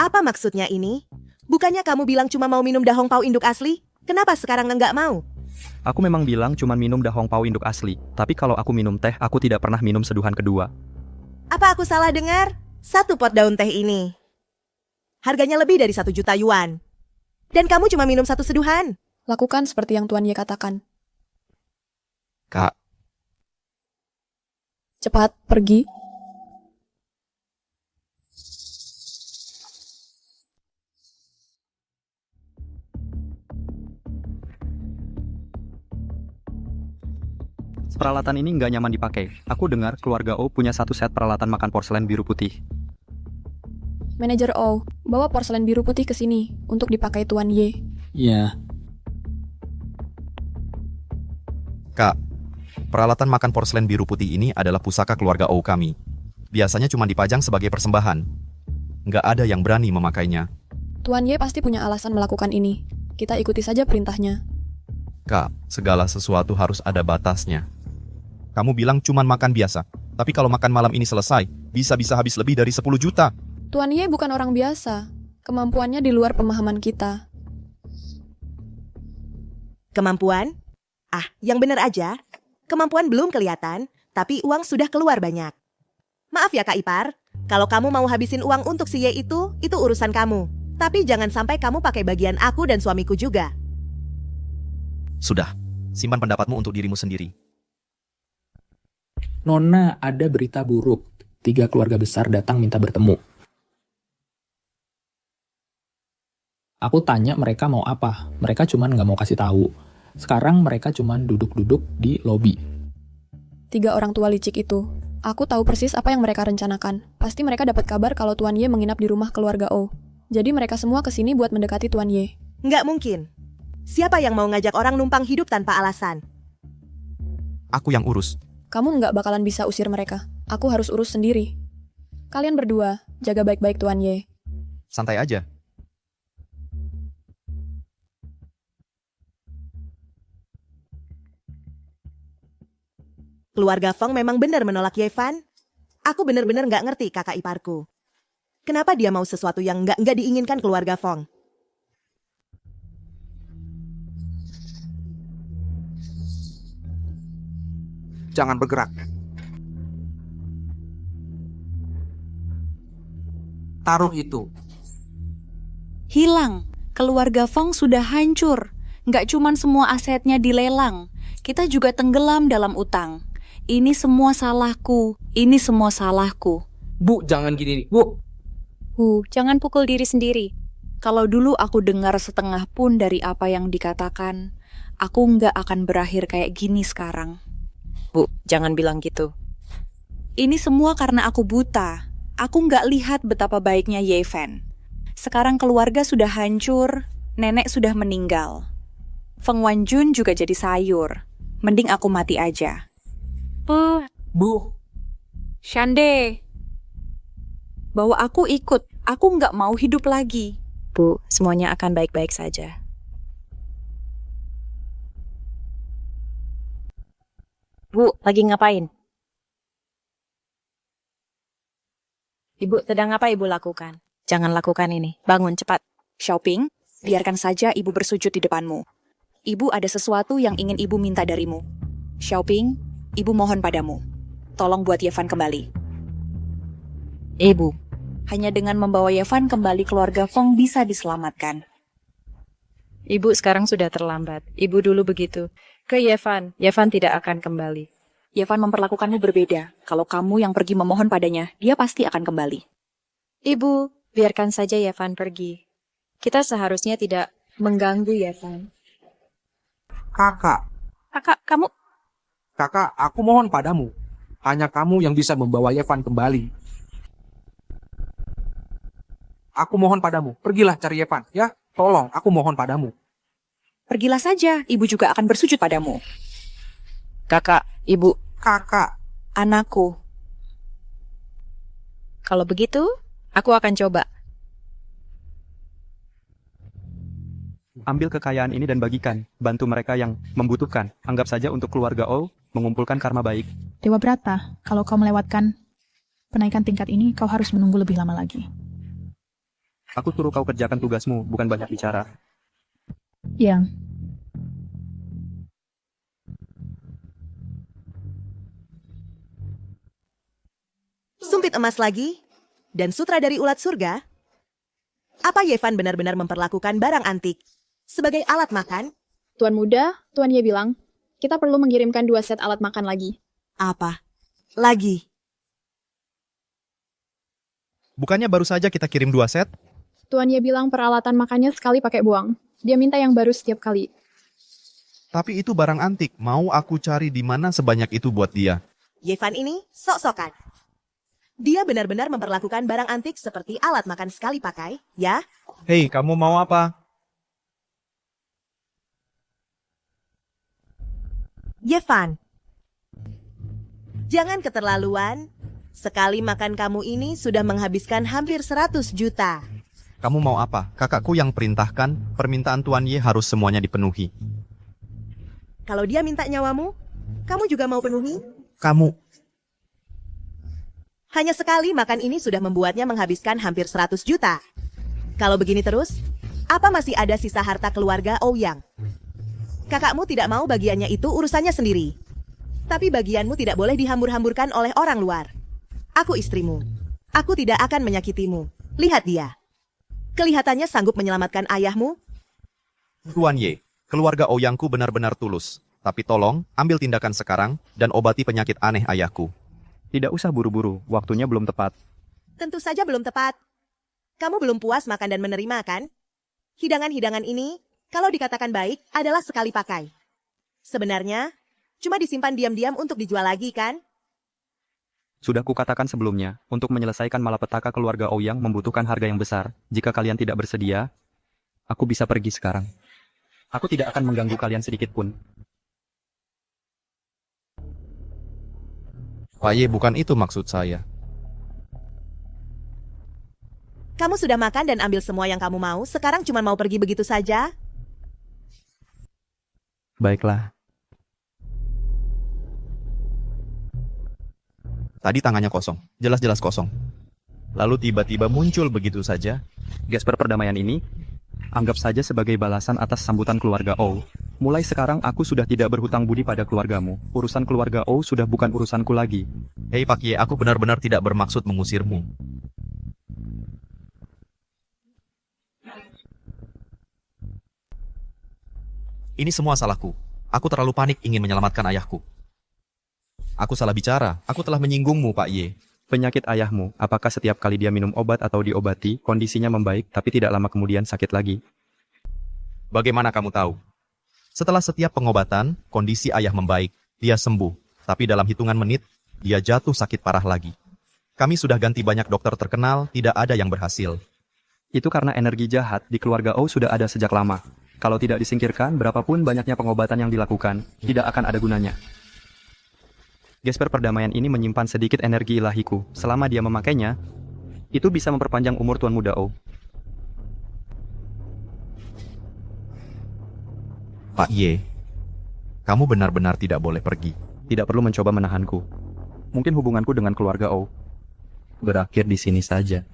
Apa maksudnya ini? Bukannya kamu bilang cuma mau minum dahong pao induk asli? Kenapa sekarang enggak mau? Aku memang bilang cuma minum dahong pao induk asli. Tapi kalau aku minum teh, aku tidak pernah minum seduhan kedua. Apa aku salah dengar? 1 pot daun teh ini harganya lebih dari 1 juta yuan. Dan kamu cuma minum 1 seduhan. Lakukan seperti yang Tuan Ye katakan. Kak. Cepat, pergi. Peralatan ini nggak nyaman dipakai. Aku dengar keluarga O punya 1 set peralatan makan porselen biru putih. Manajer O, bawa porselen biru putih ke sini untuk dipakai Tuan Ye. Ya. Kak, peralatan makan porselen biru putih ini adalah pusaka keluarga O kami. Biasanya cuma dipajang sebagai persembahan. Nggak ada yang berani memakainya. Tuan Ye pasti punya alasan melakukan ini. Kita ikuti saja perintahnya. Kak, segala sesuatu harus ada batasnya. Kamu bilang cuman makan biasa. Tapi kalau makan malam ini selesai, bisa-bisa habis lebih dari 10 juta. Tuan Ye bukan orang biasa. Kemampuannya di luar pemahaman kita. Kemampuan? Yang benar aja. Kemampuan belum kelihatan, tapi uang sudah keluar banyak. Maaf ya Kak Ipar, Kalau kamu mau habisin uang untuk si Ye itu urusan kamu. Tapi jangan sampai kamu pakai bagian aku dan suamiku juga. Sudah, simpan pendapatmu untuk dirimu sendiri. Nona, ada berita buruk. 3 keluarga besar datang minta bertemu. Aku tanya mereka mau apa. Mereka cuman nggak mau kasih tahu. Sekarang mereka cuman duduk-duduk di lobi. 3 orang tua licik itu. Aku tahu persis apa yang mereka rencanakan. Pasti mereka dapat kabar kalau Tuan Ye menginap di rumah keluarga O. Jadi mereka semua kesini buat mendekati Tuan Ye. Nggak mungkin. Siapa yang mau ngajak orang numpang hidup tanpa alasan? Aku yang urus. Kamu nggak bakalan bisa usir mereka. Aku harus urus sendiri. Kalian berdua, jaga baik-baik Tuan Ye. Santai aja. Keluarga Feng memang benar menolak Ye Fan. Aku benar-benar nggak ngerti kakak iparku. Kenapa dia mau sesuatu yang nggak diinginkan keluarga Feng? Jangan bergerak. Taruh itu. Hilang. Keluarga Feng sudah hancur. Nggak cuman semua asetnya dilelang. Kita juga tenggelam dalam utang. Ini semua salahku. Ini semua salahku. Bu, jangan gini, Bu. Bu, jangan pukul diri sendiri. Kalau dulu aku dengar setengah pun dari apa yang dikatakan, aku nggak akan berakhir kayak gini sekarang. Bu, jangan bilang gitu. Ini semua karena aku buta. Aku nggak lihat betapa baiknya Ye Fan. Sekarang keluarga sudah hancur, nenek sudah meninggal. Feng Wanjun juga jadi sayur. Mending aku mati aja. Bu. Shande. Bawa aku ikut. Aku nggak mau hidup lagi. Bu, semuanya akan baik-baik saja. Bu, lagi ngapain? Ibu, sedang apa ibu lakukan? Jangan lakukan ini. Bangun cepat. Xiaoping, biarkan saja ibu bersujud di depanmu. Ibu ada sesuatu yang ingin ibu minta darimu. Xiaoping, ibu mohon padamu. Tolong buat Ye Fan kembali. Ibu. Hanya dengan membawa Ye Fan kembali keluarga Feng bisa diselamatkan. Ibu sekarang sudah terlambat. Ibu dulu begitu. Ke Ye Fan. Ye Fan tidak akan kembali. Ye Fan memperlakukanmu berbeda. Kalau kamu yang pergi memohon padanya, dia pasti akan kembali. Ibu, biarkan saja Ye Fan pergi. Kita seharusnya tidak mengganggu Ye Fan. Kakak. Kamu... Kakak, aku mohon padamu. Hanya kamu yang bisa membawa Ye Fan kembali. Aku mohon padamu, pergilah cari Ye Fan, ya. Tolong, aku mohon padamu. Pergilah saja, ibu juga akan bersujud padamu. Kakak, ibu. Kakak. Anakku. Kalau begitu, aku akan coba. Ambil kekayaan ini dan bagikan. Bantu mereka yang membutuhkan. Anggap saja untuk keluarga O mengumpulkan karma baik. Dewa Brata, kalau kau melewatkan penaikan tingkat ini, kau harus menunggu lebih lama lagi. Aku suruh kau kerjakan tugasmu, bukan banyak bicara. Ya. Sumpit emas lagi? Dan sutra dari ulat surga? Apa Ye Fan benar-benar memperlakukan barang antik sebagai alat makan? Tuan Muda, Tuan Ye bilang, kita perlu mengirimkan 2 set alat makan lagi. Apa? Lagi? Bukannya baru saja kita kirim 2 set? Tuan Ye bilang peralatan makannya sekali pakai buang. Dia minta yang baru setiap kali. Tapi itu barang antik. Mau aku cari di mana sebanyak itu buat dia? Ye Fan ini sok-sokan. Dia benar-benar memperlakukan barang antik seperti alat makan sekali pakai, ya? Hei, kamu mau apa? Ye Fan. Jangan keterlaluan. Sekali makan kamu ini sudah menghabiskan hampir 100 juta. Kamu mau apa? Kakakku yang perintahkan, permintaan Tuan Ye harus semuanya dipenuhi. Kalau dia minta nyawamu, kamu juga mau penuhi? Kamu. Hanya sekali makan ini sudah membuatnya menghabiskan hampir 100 juta. Kalau begini terus, apa masih ada sisa harta keluarga Ouyang? Kakakmu tidak mau bagiannya itu urusannya sendiri. Tapi bagianmu tidak boleh dihambur-hamburkan oleh orang luar. Aku istrimu. Aku tidak akan menyakitimu. Lihat dia. Kelihatannya sanggup menyelamatkan ayahmu. Tuan Ye, keluarga Ouyangku benar-benar tulus. Tapi tolong, ambil tindakan sekarang dan obati penyakit aneh ayahku. Tidak usah buru-buru, waktunya belum tepat. Tentu saja belum tepat. Kamu belum puas makan dan menerima, kan? Hidangan-hidangan ini, kalau dikatakan baik, adalah sekali pakai. Sebenarnya, cuma disimpan diam-diam untuk dijual lagi, kan? Sudah kukatakan sebelumnya, untuk menyelesaikan malapetaka keluarga Ouyang membutuhkan harga yang besar. Jika kalian tidak bersedia, aku bisa pergi sekarang. Aku tidak akan mengganggu kalian sedikit pun. Pak Ye, bukan itu maksud saya. Kamu sudah makan dan ambil semua yang kamu mau, sekarang cuma mau pergi begitu saja? Baiklah. Tadi tangannya kosong, jelas-jelas kosong. Lalu tiba-tiba muncul begitu saja. Gesper perdamaian ini, anggap saja sebagai balasan atas sambutan keluarga Ou. Mulai sekarang aku sudah tidak berhutang budi pada keluargamu. Urusan keluarga Ou sudah bukan urusanku lagi. Hei Pak Ye, aku benar-benar tidak bermaksud mengusirmu. Ini semua salahku. Aku terlalu panik ingin menyelamatkan ayahku. Aku salah bicara. Aku telah menyinggungmu, Pak Ye. Penyakit ayahmu, apakah setiap kali dia minum obat atau diobati, kondisinya membaik tapi tidak lama kemudian sakit lagi? Bagaimana kamu tahu? Setelah setiap pengobatan, kondisi ayah membaik. Dia sembuh. Tapi dalam hitungan menit, dia jatuh sakit parah lagi. Kami sudah ganti banyak dokter terkenal, tidak ada yang berhasil. Itu karena energi jahat di keluarga Ou sudah ada sejak lama. Kalau tidak disingkirkan, berapapun banyaknya pengobatan yang dilakukan, tidak akan ada gunanya. Gesper perdamaian ini menyimpan sedikit energi ilahiku. Selama dia memakainya, itu bisa memperpanjang umur Tuan Muda Ou. Pak Ye, kamu benar-benar tidak boleh pergi. Tidak perlu mencoba menahanku. Mungkin hubunganku dengan keluarga Ou berakhir di sini saja.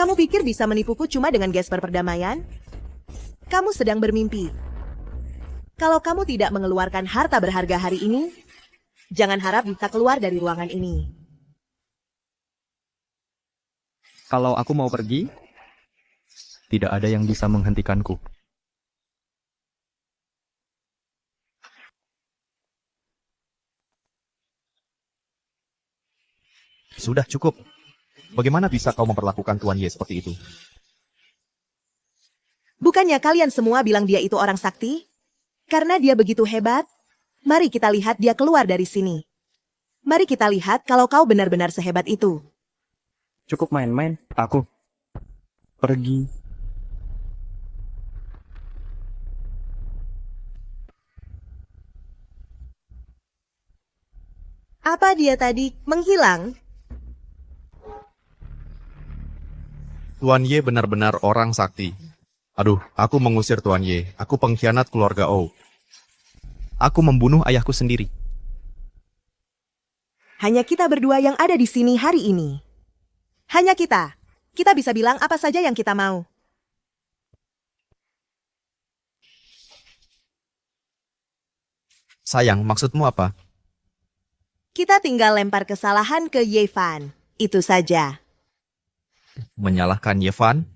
Kamu pikir bisa menipuku cuma dengan gesper perdamaian? Kamu sedang bermimpi. Kalau kamu tidak mengeluarkan harta berharga hari ini, jangan harap bisa keluar dari ruangan ini. Kalau aku mau pergi, tidak ada yang bisa menghentikanku. Sudah cukup. Bagaimana bisa kau memperlakukan Tuan Ye seperti itu? Bukannya kalian semua bilang dia itu orang sakti? Karena dia begitu hebat? Mari kita lihat dia keluar dari sini. Mari kita lihat kalau kau benar-benar sehebat itu. Cukup main-main, aku pergi. Apa dia tadi menghilang? Tuan Ye benar-benar orang sakti. Aduh, aku mengusir Tuan Ye. Aku pengkhianat keluarga Ou. Aku membunuh ayahku sendiri. Hanya kita berdua yang ada di sini hari ini. Hanya kita. Kita bisa bilang apa saja yang kita mau. Sayang, maksudmu apa? Kita tinggal lempar kesalahan ke Yevan. Itu saja. Menyalahkan Yevan?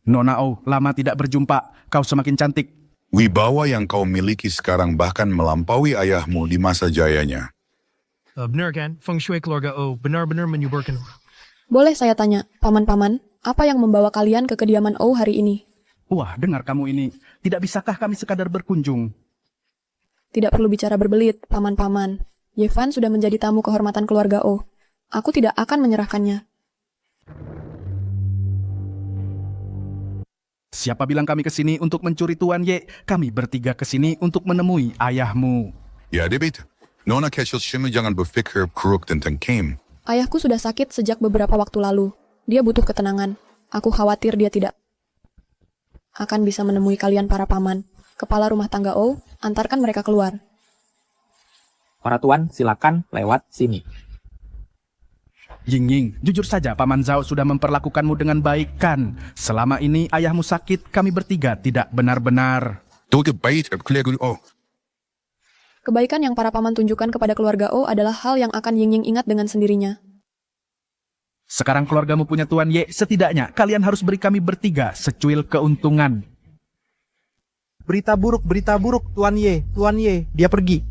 Nona Ou, lama tidak berjumpa. Kau semakin cantik. Wibawa yang kau miliki sekarang bahkan melampaui ayahmu di masa jayanya. Benar kan? Feng Shui keluarga Ou benar-benar menyuburkan. Boleh saya tanya, paman-paman, apa yang membawa kalian ke kediaman Ou hari ini? Wah, dengar kamu ini. Tidak bisakah kami sekadar berkunjung? Tidak perlu bicara berbelit, paman-paman. Yevan sudah menjadi tamu kehormatan keluarga Ou. Aku tidak akan menyerahkannya. Siapa bilang kami ke sini untuk mencuri Tuan Ye? Kami bertiga ke sini untuk menemui ayahmu. Ya, Debit. Nona kecil Shima jangan berpikir kuruk tentang Kim. Ayahku sudah sakit sejak beberapa waktu lalu. Dia butuh ketenangan. Aku khawatir dia tidak akan bisa menemui kalian para paman. Kepala rumah tangga Ou, antarkan mereka keluar. Para tuan, silakan lewat sini. Ying, jujur saja Paman Zhao sudah memperlakukanmu dengan baik kan? Selama ini ayahmu sakit, kami bertiga tidak benar-benar. Kebaikan yang para paman tunjukkan kepada keluarga O adalah hal yang akan Ying ingat dengan sendirinya. Sekarang keluargamu punya Tuan Ye, setidaknya kalian harus beri kami bertiga secuil keuntungan. Berita buruk, Tuan Ye, dia pergi.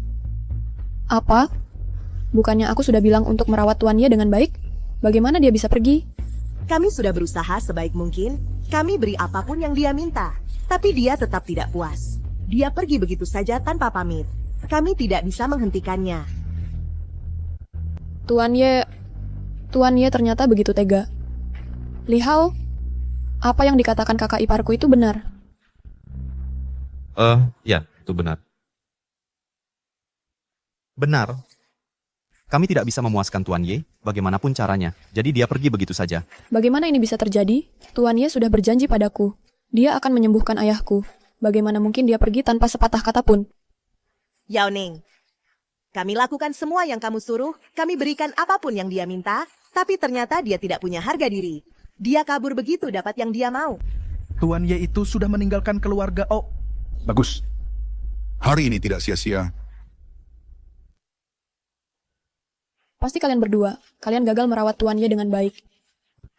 Apa? Bukannya aku sudah bilang untuk merawat Tuan Ye dengan baik? Bagaimana dia bisa pergi? Kami sudah berusaha sebaik mungkin. Kami beri apapun yang dia minta. Tapi dia tetap tidak puas. Dia pergi begitu saja tanpa pamit. Kami tidak bisa menghentikannya. Tuan Ye ternyata begitu tega. Li Hao, apa yang dikatakan kakak iparku itu benar? Ya, itu benar. Benar. Kami tidak bisa memuaskan Tuan Ye, bagaimanapun caranya. Jadi dia pergi begitu saja. Bagaimana ini bisa terjadi? Tuan Ye sudah berjanji padaku. Dia akan menyembuhkan ayahku. Bagaimana mungkin dia pergi tanpa sepatah kata pun? Yao Ning, kami lakukan semua yang kamu suruh, kami berikan apapun yang dia minta, tapi ternyata dia tidak punya harga diri. Dia kabur begitu dapat yang dia mau. Tuan Ye itu sudah meninggalkan keluarga O. Bagus. Hari ini tidak sia-sia. Pasti kalian berdua, kalian gagal merawat Tuan Ye dengan baik.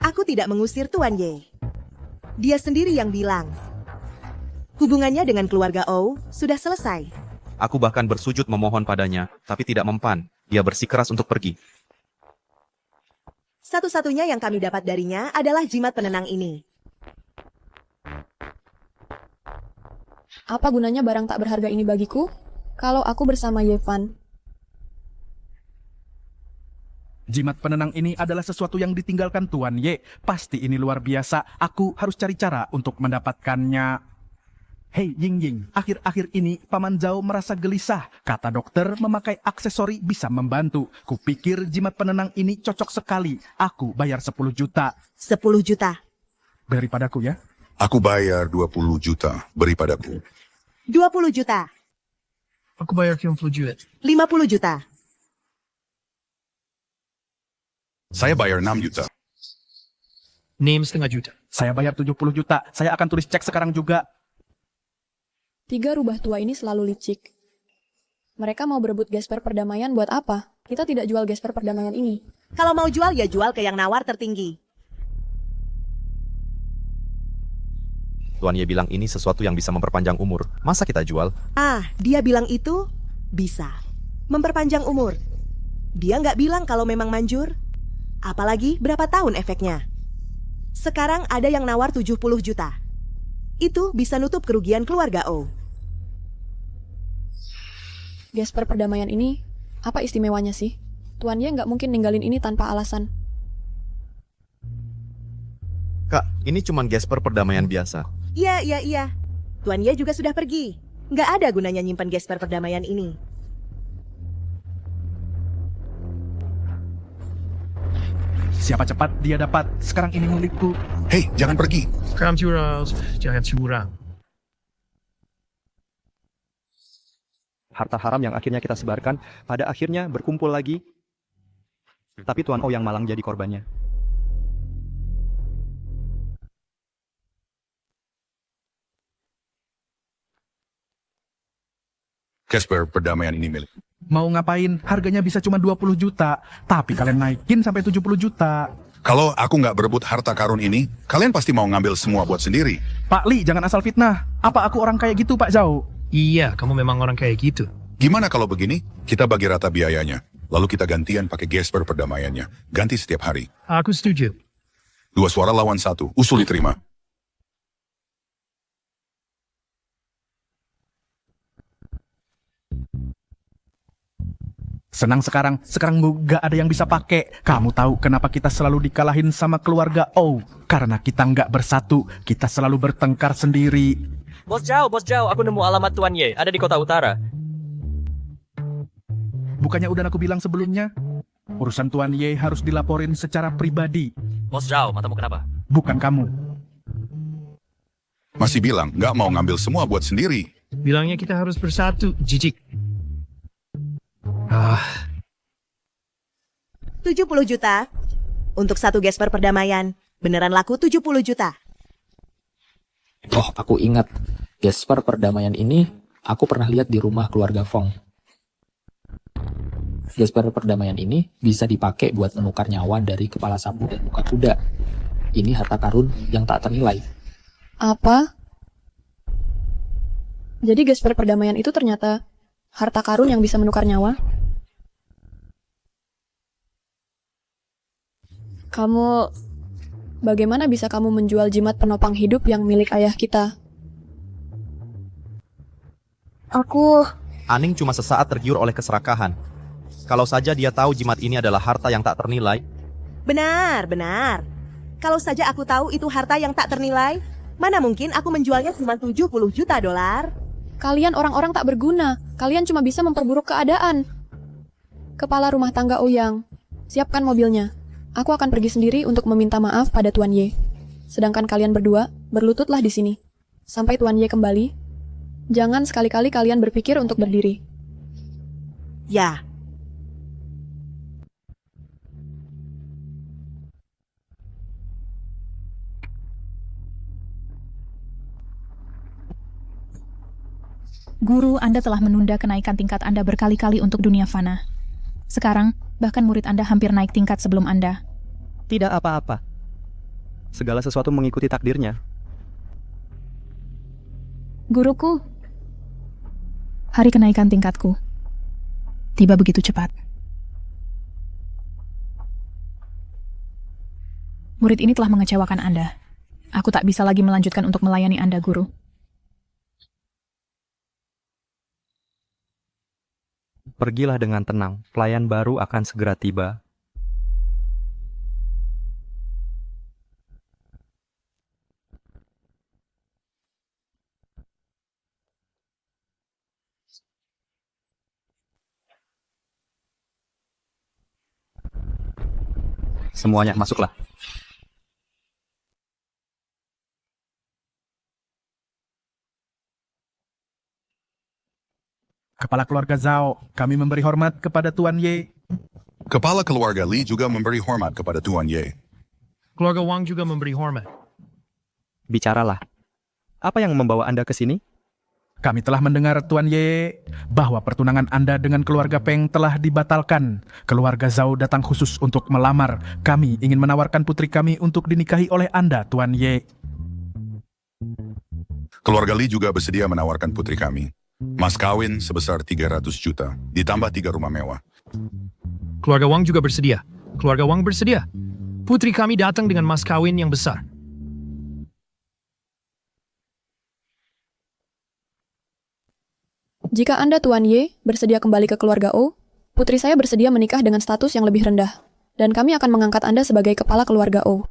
Aku tidak mengusir Tuan Ye. Dia sendiri yang bilang. Hubungannya dengan keluarga O sudah selesai. Aku bahkan bersujud memohon padanya, tapi tidak mempan. Dia bersikeras untuk pergi. Satu-satunya yang kami dapat darinya adalah jimat penenang ini. Apa gunanya barang tak berharga ini bagiku? Kalau aku bersama Ye Fan. Jimat penenang ini adalah sesuatu yang ditinggalkan Tuan Ye. Pasti ini luar biasa. Aku harus cari cara untuk mendapatkannya. Hei Ying, akhir-akhir ini Paman Zhao merasa gelisah. Kata dokter, memakai aksesori bisa membantu. Kupikir jimat penenang ini cocok sekali. Aku bayar 10 juta. 10 juta. Beri padaku ya. Aku bayar 20 juta. Beri padaku. 20 juta. Aku bayar 50 juta. 50 juta. Saya bayar 6 juta. Name setengah juta. Saya bayar 70 juta. Saya akan tulis cek sekarang juga. 3 rubah tua ini selalu licik. Mereka mau berebut gesper perdamaian buat apa? Kita tidak jual gesper perdamaian ini. Kalau mau jual ya jual ke yang nawar tertinggi. Tuan Ye bilang ini sesuatu yang bisa memperpanjang umur. Masa kita jual? Dia bilang itu bisa. Memperpanjang umur. Dia nggak bilang kalau memang manjur. Apalagi berapa tahun efeknya. Sekarang ada yang nawar 70 juta. Itu bisa nutup kerugian keluarga O. Gesper perdamaian ini, apa istimewanya sih? Tuan Ye nggak mungkin ninggalin ini tanpa alasan. Kak, ini cuma gesper perdamaian biasa. Iya. Tuan Ye juga sudah pergi. Nggak ada gunanya nyimpan gesper perdamaian ini. Siapa cepat, dia dapat. Sekarang ini milikku. Hei, jangan pergi. Kamu jangan curang. Harta haram yang akhirnya kita sebarkan, pada akhirnya berkumpul lagi. Tapi Tuan O yang malang jadi korbannya. Casper, perdamaian ini milik. Mau ngapain? Harganya bisa cuma 20 juta. Tapi kalian naikin sampai 70 juta. Kalau aku nggak berebut harta karun ini, kalian pasti mau ngambil semua buat sendiri. Pak Li, jangan asal fitnah. Apa aku orang kayak gitu, Pak Zhao? Iya, kamu memang orang kayak gitu. Gimana kalau begini? Kita bagi rata biayanya. Lalu kita gantian pakai gesper perdamaiannya. Ganti setiap hari. Aku setuju. 2 suara lawan 1. Usul diterima. Senang sekarang gak ada yang bisa pakai. Kamu tahu kenapa kita selalu dikalahin sama keluarga O? Karena kita nggak bersatu, kita selalu bertengkar sendiri. Bos Zhao, aku nemu alamat Tuan Ye, ada di kota utara. Bukannya udah aku bilang sebelumnya? Urusan Tuan Ye harus dilaporin secara pribadi. Bos Zhao, matamu kenapa? Bukan kamu. Masih bilang nggak mau ngambil semua buat sendiri. Bilangnya kita harus bersatu, jijik. 70 juta. Untuk satu gesper perdamaian, beneran laku 70 juta. Oh, aku ingat. Gesper perdamaian ini aku pernah lihat di rumah keluarga Fong. Gesper perdamaian ini bisa dipakai buat menukar nyawa dari kepala sapu dan muka kuda. Ini harta karun yang tak ternilai. Apa? Jadi gesper perdamaian itu ternyata harta karun yang bisa menukar nyawa? Bagaimana bisa kamu menjual jimat penopang hidup yang milik ayah kita? Aning cuma sesaat tergiur oleh keserakahan. Kalau saja dia tahu jimat ini adalah harta yang tak ternilai. Benar, benar. Kalau saja aku tahu itu harta yang tak ternilai, mana mungkin aku menjualnya cuma 70 juta dolar. Kalian orang-orang tak berguna. Kalian cuma bisa memperburuk keadaan. Kepala rumah tangga Ouyang, siapkan mobilnya. Aku akan pergi sendiri untuk meminta maaf pada Tuan Ye. Sedangkan kalian berdua, berlututlah di sini. Sampai Tuan Ye kembali, jangan sekali-kali kalian berpikir untuk berdiri. Ya. Guru, Anda telah menunda kenaikan tingkat Anda berkali-kali untuk dunia fana. Sekarang, bahkan murid Anda hampir naik tingkat sebelum Anda. Tidak apa-apa. Segala sesuatu mengikuti takdirnya. Guruku, hari kenaikan tingkatku tiba begitu cepat. Murid ini telah mengecewakan Anda. Aku tak bisa lagi melanjutkan untuk melayani Anda, Guru. Pergilah dengan tenang, pelayan baru akan segera tiba. Semuanya, masuklah. Kepala keluarga Zhao, kami memberi hormat kepada Tuan Ye. Kepala keluarga Li juga memberi hormat kepada Tuan Ye. Keluarga Wang juga memberi hormat. Bicaralah. Apa yang membawa Anda ke sini? Kami telah mendengar, Tuan Ye, bahwa pertunangan Anda dengan keluarga Peng telah dibatalkan. Keluarga Zhao datang khusus untuk melamar. Kami ingin menawarkan putri kami untuk dinikahi oleh Anda, Tuan Ye. Keluarga Li juga bersedia menawarkan putri kami. Mas kawin sebesar 300 juta, ditambah 3 rumah mewah. Keluarga Wang juga bersedia. Keluarga Wang bersedia. Putri kami datang dengan mas kawin yang besar. Jika Anda, Tuan Ye, bersedia kembali ke keluarga O, putri saya bersedia menikah dengan status yang lebih rendah. Dan kami akan mengangkat Anda sebagai kepala keluarga O.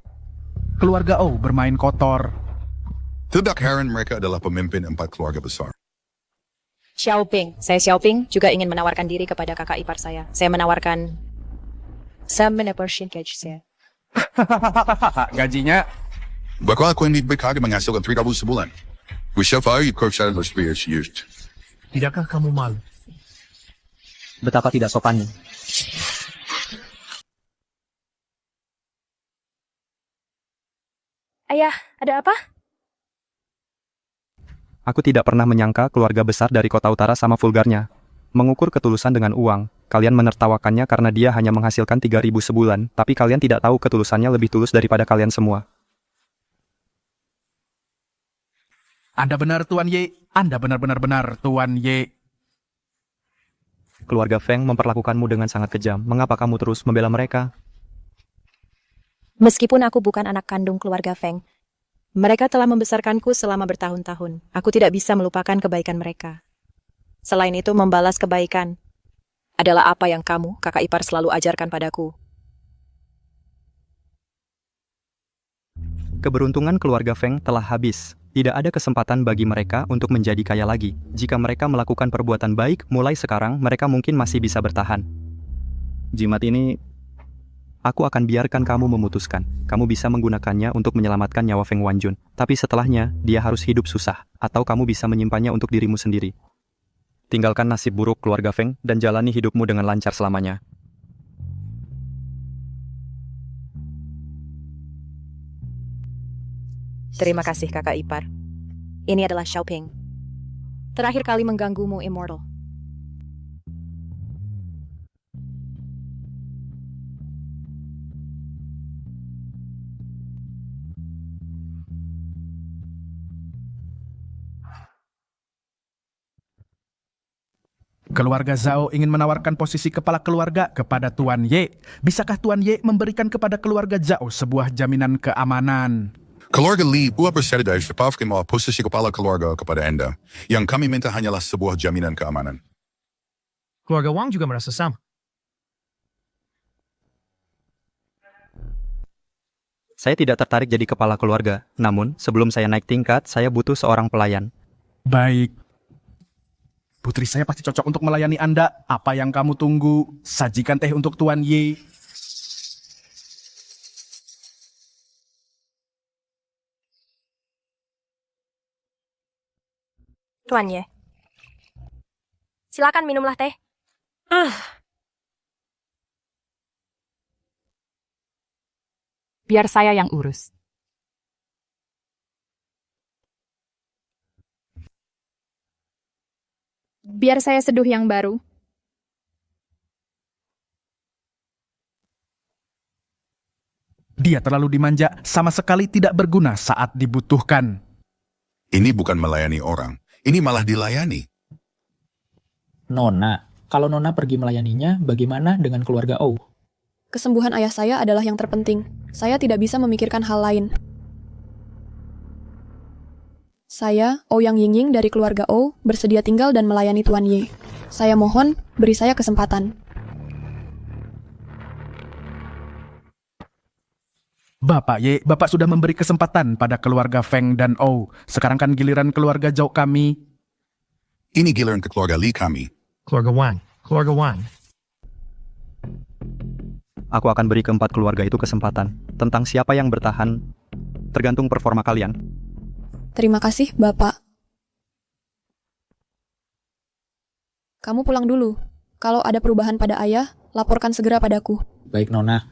Keluarga O bermain kotor. Tidak heran mereka adalah pemimpin 4 keluarga besar. Xiaoping, saya Xiaoping juga ingin menawarkan diri kepada kakak ipar saya. Saya menawarkan Persian gaji saya. Gajinya? Bakal aku yang diberi menghasilkan 3.000 sebulan. Wisafari kursan harus used. Tidakkah kamu malu? Betapa tidak sopannya. Ayah, ada apa? Aku tidak pernah menyangka keluarga besar dari kota utara sama vulgarnya. Mengukur ketulusan dengan uang, kalian menertawakannya karena dia hanya menghasilkan 3.000 sebulan, tapi kalian tidak tahu ketulusannya lebih tulus daripada kalian semua. Anda benar, Tuan Ye. Anda benar-benar Tuan Ye. Keluarga Feng memperlakukanmu dengan sangat kejam. Mengapa kamu terus membela mereka? Meskipun aku bukan anak kandung keluarga Feng, mereka telah membesarkanku selama bertahun-tahun. Aku tidak bisa melupakan kebaikan mereka. Selain itu, membalas kebaikan adalah apa yang kamu, kakak ipar, selalu ajarkan padaku. Keberuntungan keluarga Feng telah habis. Tidak ada kesempatan bagi mereka untuk menjadi kaya lagi. Jika mereka melakukan perbuatan baik, mulai sekarang mereka mungkin masih bisa bertahan. Jimat ini, aku akan biarkan kamu memutuskan. Kamu bisa menggunakannya untuk menyelamatkan nyawa Feng Wanjun. Tapi setelahnya, dia harus hidup susah. Atau kamu bisa menyimpannya untuk dirimu sendiri. Tinggalkan nasib buruk keluarga Feng dan jalani hidupmu dengan lancar selamanya. Terima kasih kakak ipar. Ini adalah Xiaoping. Terakhir kali mengganggumu, Immortal. Keluarga Zhao ingin menawarkan posisi kepala keluarga kepada Tuan Ye. Bisakah Tuan Ye memberikan kepada keluarga Zhao sebuah jaminan keamanan? Keluarga Lee, Buah bersedia membawa posisi kepala keluarga kepada Anda. Yang kami minta hanyalah sebuah jaminan keamanan. Keluarga Wang juga merasa sama. Saya tidak tertarik jadi kepala keluarga. Namun, sebelum saya naik tingkat, saya butuh seorang pelayan. Baik. Putri saya pasti cocok untuk melayani Anda. Apa yang kamu tunggu? Sajikan teh untuk Tuan Ye. Tuan Ye. Silakan minumlah teh. Biar saya yang urus. Biar saya seduh yang baru. Dia terlalu dimanja, sama sekali tidak berguna saat dibutuhkan. Ini bukan melayani orang, ini malah dilayani. Nona, kalau Nona pergi melayaninya, bagaimana dengan keluarga O? Kesembuhan ayah saya adalah yang terpenting. Saya tidak bisa memikirkan hal lain. Saya, Ouyang Yingying dari keluarga O, bersedia tinggal dan melayani Tuan Ye. Saya mohon, beri saya kesempatan. Bapak Ye, Bapak sudah memberi kesempatan pada keluarga Feng dan O. Sekarang kan giliran keluarga Zhao kami. Ini giliran ke keluarga Lee kami. Keluarga Wang. Keluarga Wang. Aku akan beri keempat keluarga itu kesempatan. Tentang siapa yang bertahan, tergantung performa kalian. Terima kasih, Bapak. Kamu pulang dulu. Kalau ada perubahan pada ayah, laporkan segera padaku. Baik, Nona.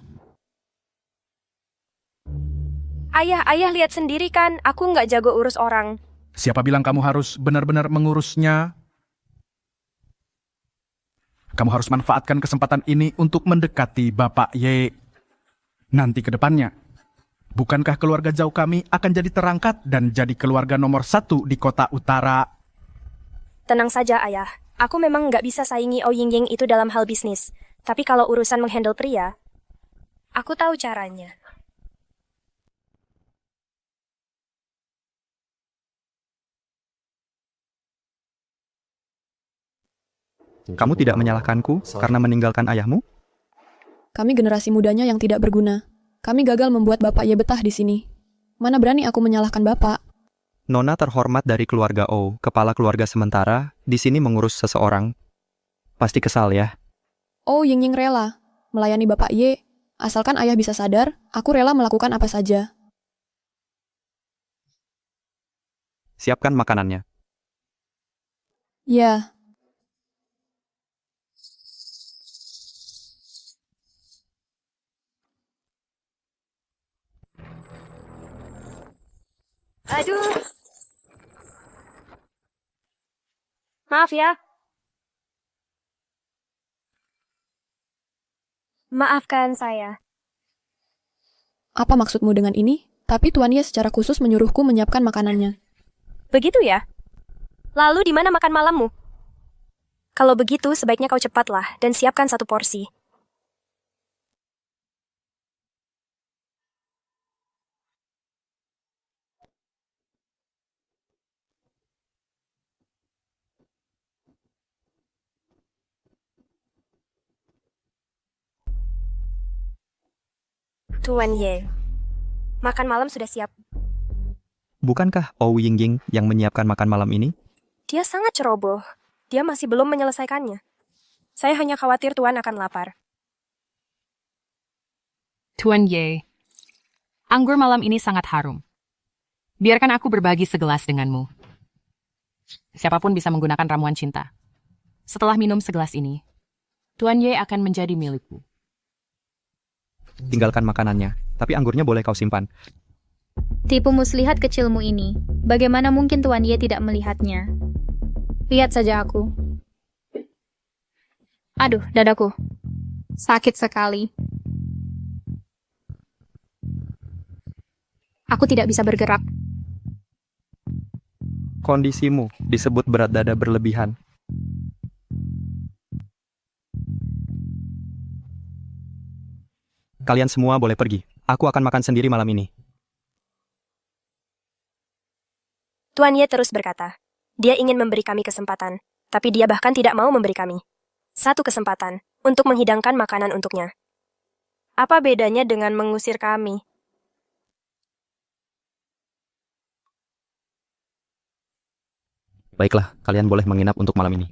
Ayah lihat sendiri kan, aku nggak jago urus orang. Siapa bilang kamu harus benar-benar mengurusnya? Kamu harus manfaatkan kesempatan ini untuk mendekati Bapak Ye. Nanti ke depannya, bukankah keluarga Zhao kami akan jadi terangkat dan jadi keluarga nomor 1 di kota utara? Tenang saja, Ayah. Aku memang nggak bisa saingi Ouyang Yingying itu dalam hal bisnis. Tapi kalau urusan menghandle pria, aku tahu caranya. Kamu tidak menyalahkanku karena meninggalkan ayahmu? Kami generasi mudanya yang tidak berguna. Kami gagal membuat Bapak Ye betah di sini. Mana berani aku menyalahkan Bapak? Nona terhormat dari keluarga O, kepala keluarga sementara, di sini mengurus seseorang. Pasti kesal ya? Oh, Yingying rela melayani Bapak Ye. Asalkan ayah bisa sadar, aku rela melakukan apa saja. Siapkan makanannya. Ya. Aduh. Maaf ya. Maafkan saya. Apa maksudmu dengan ini? Tapi Tuan Ye secara khusus menyuruhku menyiapkan makanannya. Begitu ya? Lalu di mana makan malammu? Kalau begitu, sebaiknya kau cepatlah dan siapkan 1 porsi. Tuan Ye, makan malam sudah siap. Bukankah Ouyang Yingying yang menyiapkan makan malam ini? Dia sangat ceroboh. Dia masih belum menyelesaikannya. Saya hanya khawatir Tuan akan lapar. Tuan Ye, anggur malam ini sangat harum. Biarkan aku berbagi segelas denganmu. Siapapun bisa menggunakan ramuan cinta. Setelah minum segelas ini, Tuan Ye akan menjadi milikku. Tinggalkan makanannya, tapi anggurnya boleh kau simpan. Tipu muslihat kecilmu ini, bagaimana mungkin Tuan Ye tidak melihatnya? Lihat saja aku. Aduh, dadaku. Sakit sekali. Aku tidak bisa bergerak. Kondisimu disebut berat dada berlebihan. Kalian semua boleh pergi. Aku akan makan sendiri malam ini. Tuan Ye terus berkata, dia ingin memberi kami kesempatan, tapi dia bahkan tidak mau memberi kami satu kesempatan untuk menghidangkan makanan untuknya. Apa bedanya dengan mengusir kami? Baiklah, kalian boleh menginap untuk malam ini.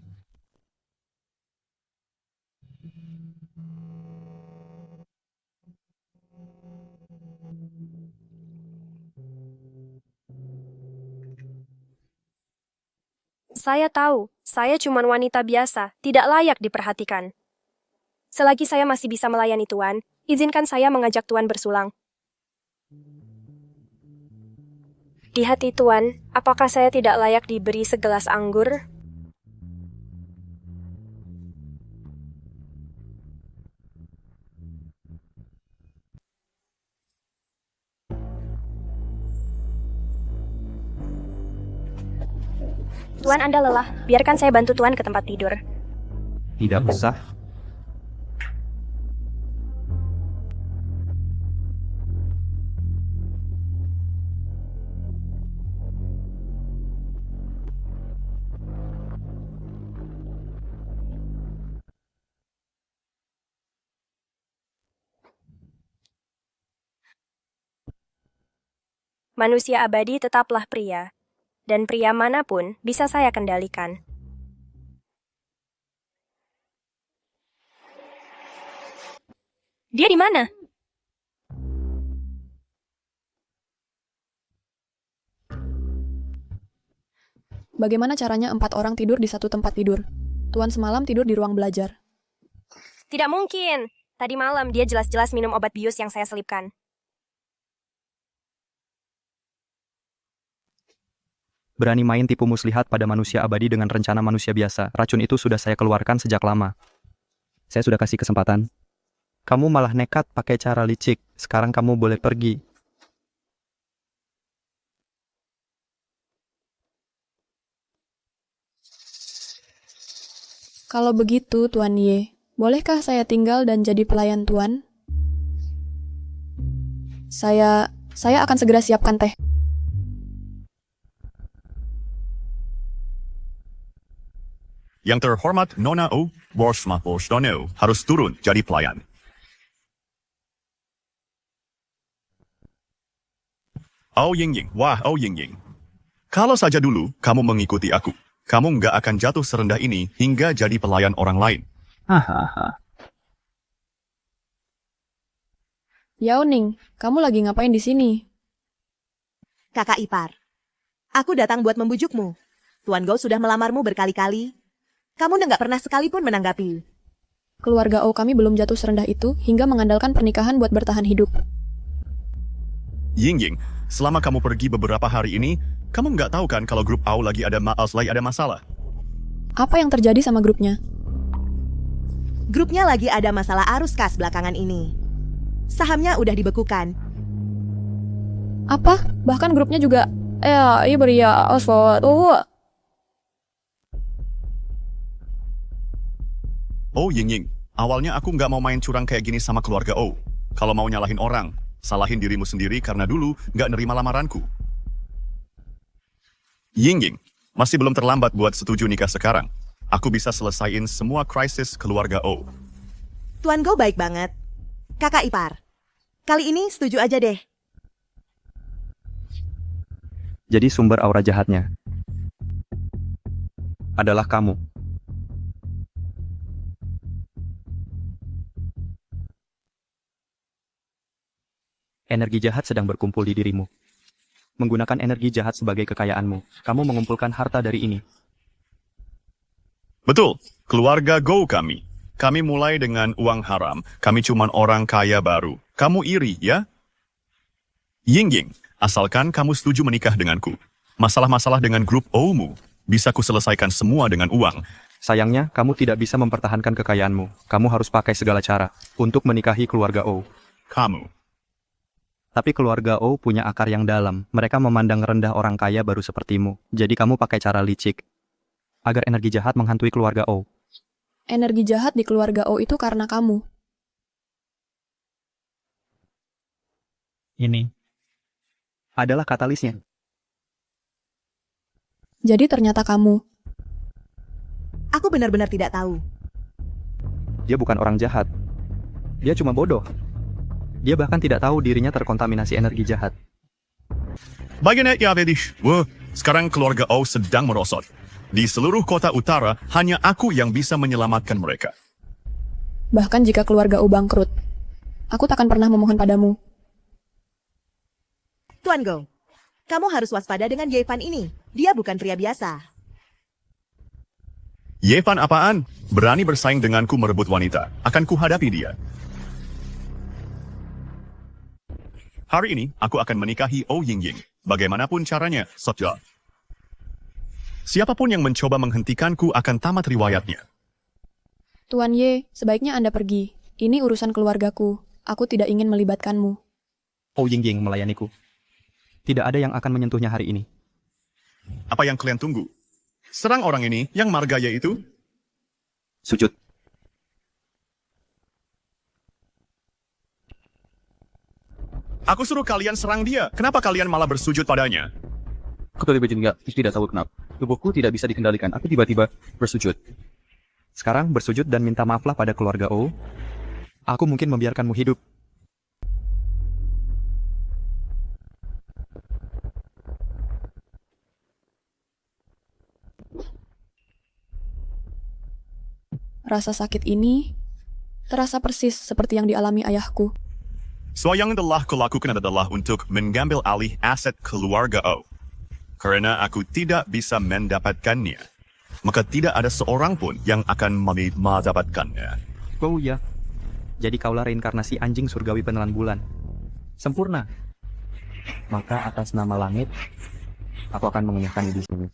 Saya tahu, saya cuma wanita biasa, tidak layak diperhatikan. Selagi saya masih bisa melayani Tuan, izinkan saya mengajak Tuan bersulang. Di hati Tuan, apakah saya tidak layak diberi segelas anggur? Tuan, Anda lelah. Biarkan saya bantu Tuan ke tempat tidur. Tidak usah. Manusia abadi tetaplah pria, dan pria manapun bisa saya kendalikan. Dia di mana? Bagaimana caranya 4 orang tidur di satu tempat tidur? Tuan semalam tidur di ruang belajar. Tidak mungkin. Tadi malam dia jelas-jelas minum obat bius yang saya selipkan. Berani main tipu muslihat pada manusia abadi dengan rencana manusia biasa. Racun itu sudah saya keluarkan sejak lama. Saya sudah kasih kesempatan. Kamu malah nekat pakai cara licik. Sekarang kamu boleh pergi. Kalau begitu, Tuan Ye, bolehkah saya tinggal dan jadi pelayan Tuan? Saya akan segera siapkan teh. Yang terhormat Nona O, Worsmapostono, harus turun jadi pelayan. Oh Ying-Ying, wah Oh Ying-Ying. Kalau saja dulu kamu mengikuti aku, kamu nggak akan jatuh serendah ini hingga jadi pelayan orang lain. Hahaha. Yao Ning, kamu lagi ngapain di sini? Kakak ipar, aku datang buat membujukmu. Tuan Gou sudah melamarmu berkali-kali. Kamu nggak pernah sekalipun menanggapi. Keluarga O kami belum jatuh serendah itu hingga mengandalkan pernikahan buat bertahan hidup. Ying-Ying, selama kamu pergi beberapa hari ini, kamu nggak tahu kan kalau grup AU lagi ada masalah? Apa yang terjadi sama grupnya? Grupnya lagi ada masalah arus kas belakangan ini. Sahamnya udah dibekukan. Apa? Bahkan grupnya juga... iya beria, Oxford. Oh Ying-Ying, awalnya aku nggak mau main curang kayak gini sama keluarga O. Kalau mau nyalahin orang, salahin dirimu sendiri karena dulu nggak nerima lamaranku. Ying-Ying, masih belum terlambat buat setuju nikah sekarang. Aku bisa selesaiin semua krisis keluarga O. Tuan Gou baik banget. Kakak ipar, kali ini setuju aja deh. Jadi sumber aura jahatnya adalah kamu. Energi jahat sedang berkumpul di dirimu. Menggunakan energi jahat sebagai kekayaanmu, kamu mengumpulkan harta dari ini. Betul, keluarga Gou kami. Kami mulai dengan uang haram. Kami cuman orang kaya baru. Kamu iri, ya? Ying-Ying, Asalkan kamu setuju menikah denganku. Masalah-masalah dengan grup O-mu bisa kuselesaikan semua dengan uang. Sayangnya, kamu tidak bisa mempertahankan kekayaanmu. Kamu harus pakai segala cara untuk menikahi keluarga O. Kamu. Tapi keluarga O punya akar yang dalam. Mereka memandang rendah orang kaya baru sepertimu. Jadi kamu pakai cara licik agar energi jahat menghantui keluarga O. Energi jahat di keluarga O itu karena kamu. Ini adalah katalisnya. Jadi ternyata kamu. Aku benar-benar tidak tahu. Dia bukan orang jahat. Dia cuma bodoh. Dia bahkan tidak tahu dirinya terkontaminasi energi jahat. Bagian ya, Vedish. Wah, sekarang keluarga O sedang merosot. Di seluruh kota utara, hanya aku yang bisa menyelamatkan mereka. Bahkan jika keluarga O bangkrut, aku takkan pernah memohon padamu. Tuan Go, kamu harus waspada dengan Yevan ini. Dia bukan pria biasa. Yevan apaan? Berani bersaing denganku merebut wanita. Akan kuhadapi dia. Hari ini, aku akan menikahi Oh Yingying. Bagaimanapun caranya, Sotja. Siapapun yang mencoba menghentikanku akan tamat riwayatnya. Tuan Ye, sebaiknya Anda pergi. Ini urusan keluargaku. Aku tidak ingin melibatkanmu. Oh Yingying melayaniku. Tidak ada yang akan menyentuhnya hari ini. Apa yang kalian tunggu? Serang orang ini yang margaya itu? Sujud. Aku suruh kalian serang dia. Kenapa kalian malah bersujud padanya? Aku tidak tahu kenapa. Tubuhku tidak bisa dikendalikan. Aku tiba-tiba bersujud. Sekarang bersujud dan minta maaflah pada keluarga O. Aku mungkin membiarkanmu hidup. Rasa sakit ini terasa persis seperti yang dialami ayahku. So yang telah kulakukan adalah untuk mengambil alih aset keluarga O. Karena aku tidak bisa mendapatkannya, maka tidak ada seorang pun yang akan mendapatkannya. Oh ya, jadi kaulah reinkarnasi anjing surgawi penelan bulan. Sempurna. Maka atas nama langit, aku akan mengunyahkannya di sini.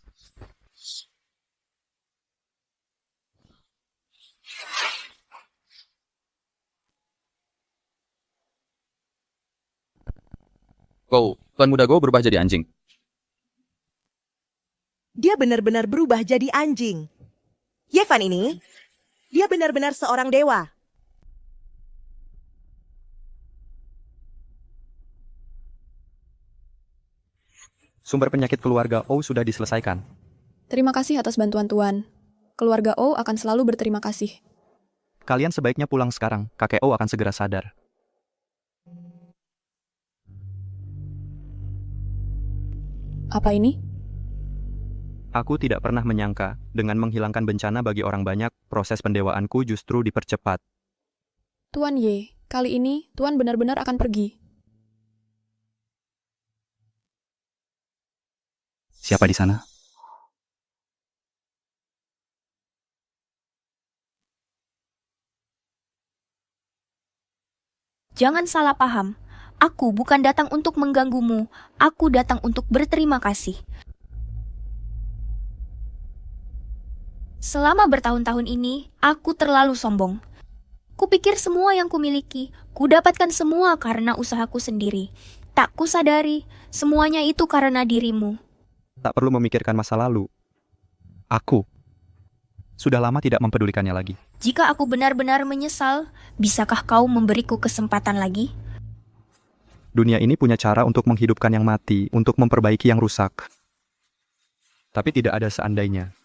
Go, Tuan Muda Go berubah jadi anjing. Dia benar-benar berubah jadi anjing. Yevan ini, dia benar-benar seorang dewa. Sumber penyakit keluarga O sudah diselesaikan. Terima kasih atas bantuan Tuan. Keluarga O akan selalu berterima kasih. Kalian sebaiknya pulang sekarang. Kakek O akan segera sadar. Apa ini? Aku tidak pernah menyangka, dengan menghilangkan bencana bagi orang banyak, proses pendewaanku justru dipercepat. Tuan Ye, kali ini Tuan benar-benar akan pergi. Siapa di sana? Jangan salah paham. Aku bukan datang untuk mengganggumu. Aku datang untuk berterima kasih. Selama bertahun-tahun ini, aku terlalu sombong. Kupikir semua yang kumiliki, kudapatkan semua karena usahaku sendiri. Tak kusadari, semuanya itu karena dirimu. Tak perlu memikirkan masa lalu. Aku sudah lama tidak mempedulikannya lagi. Jika aku benar-benar menyesal, bisakah kau memberiku kesempatan lagi? Dunia ini punya cara untuk menghidupkan yang mati, untuk memperbaiki yang rusak. Tapi tidak ada seandainya.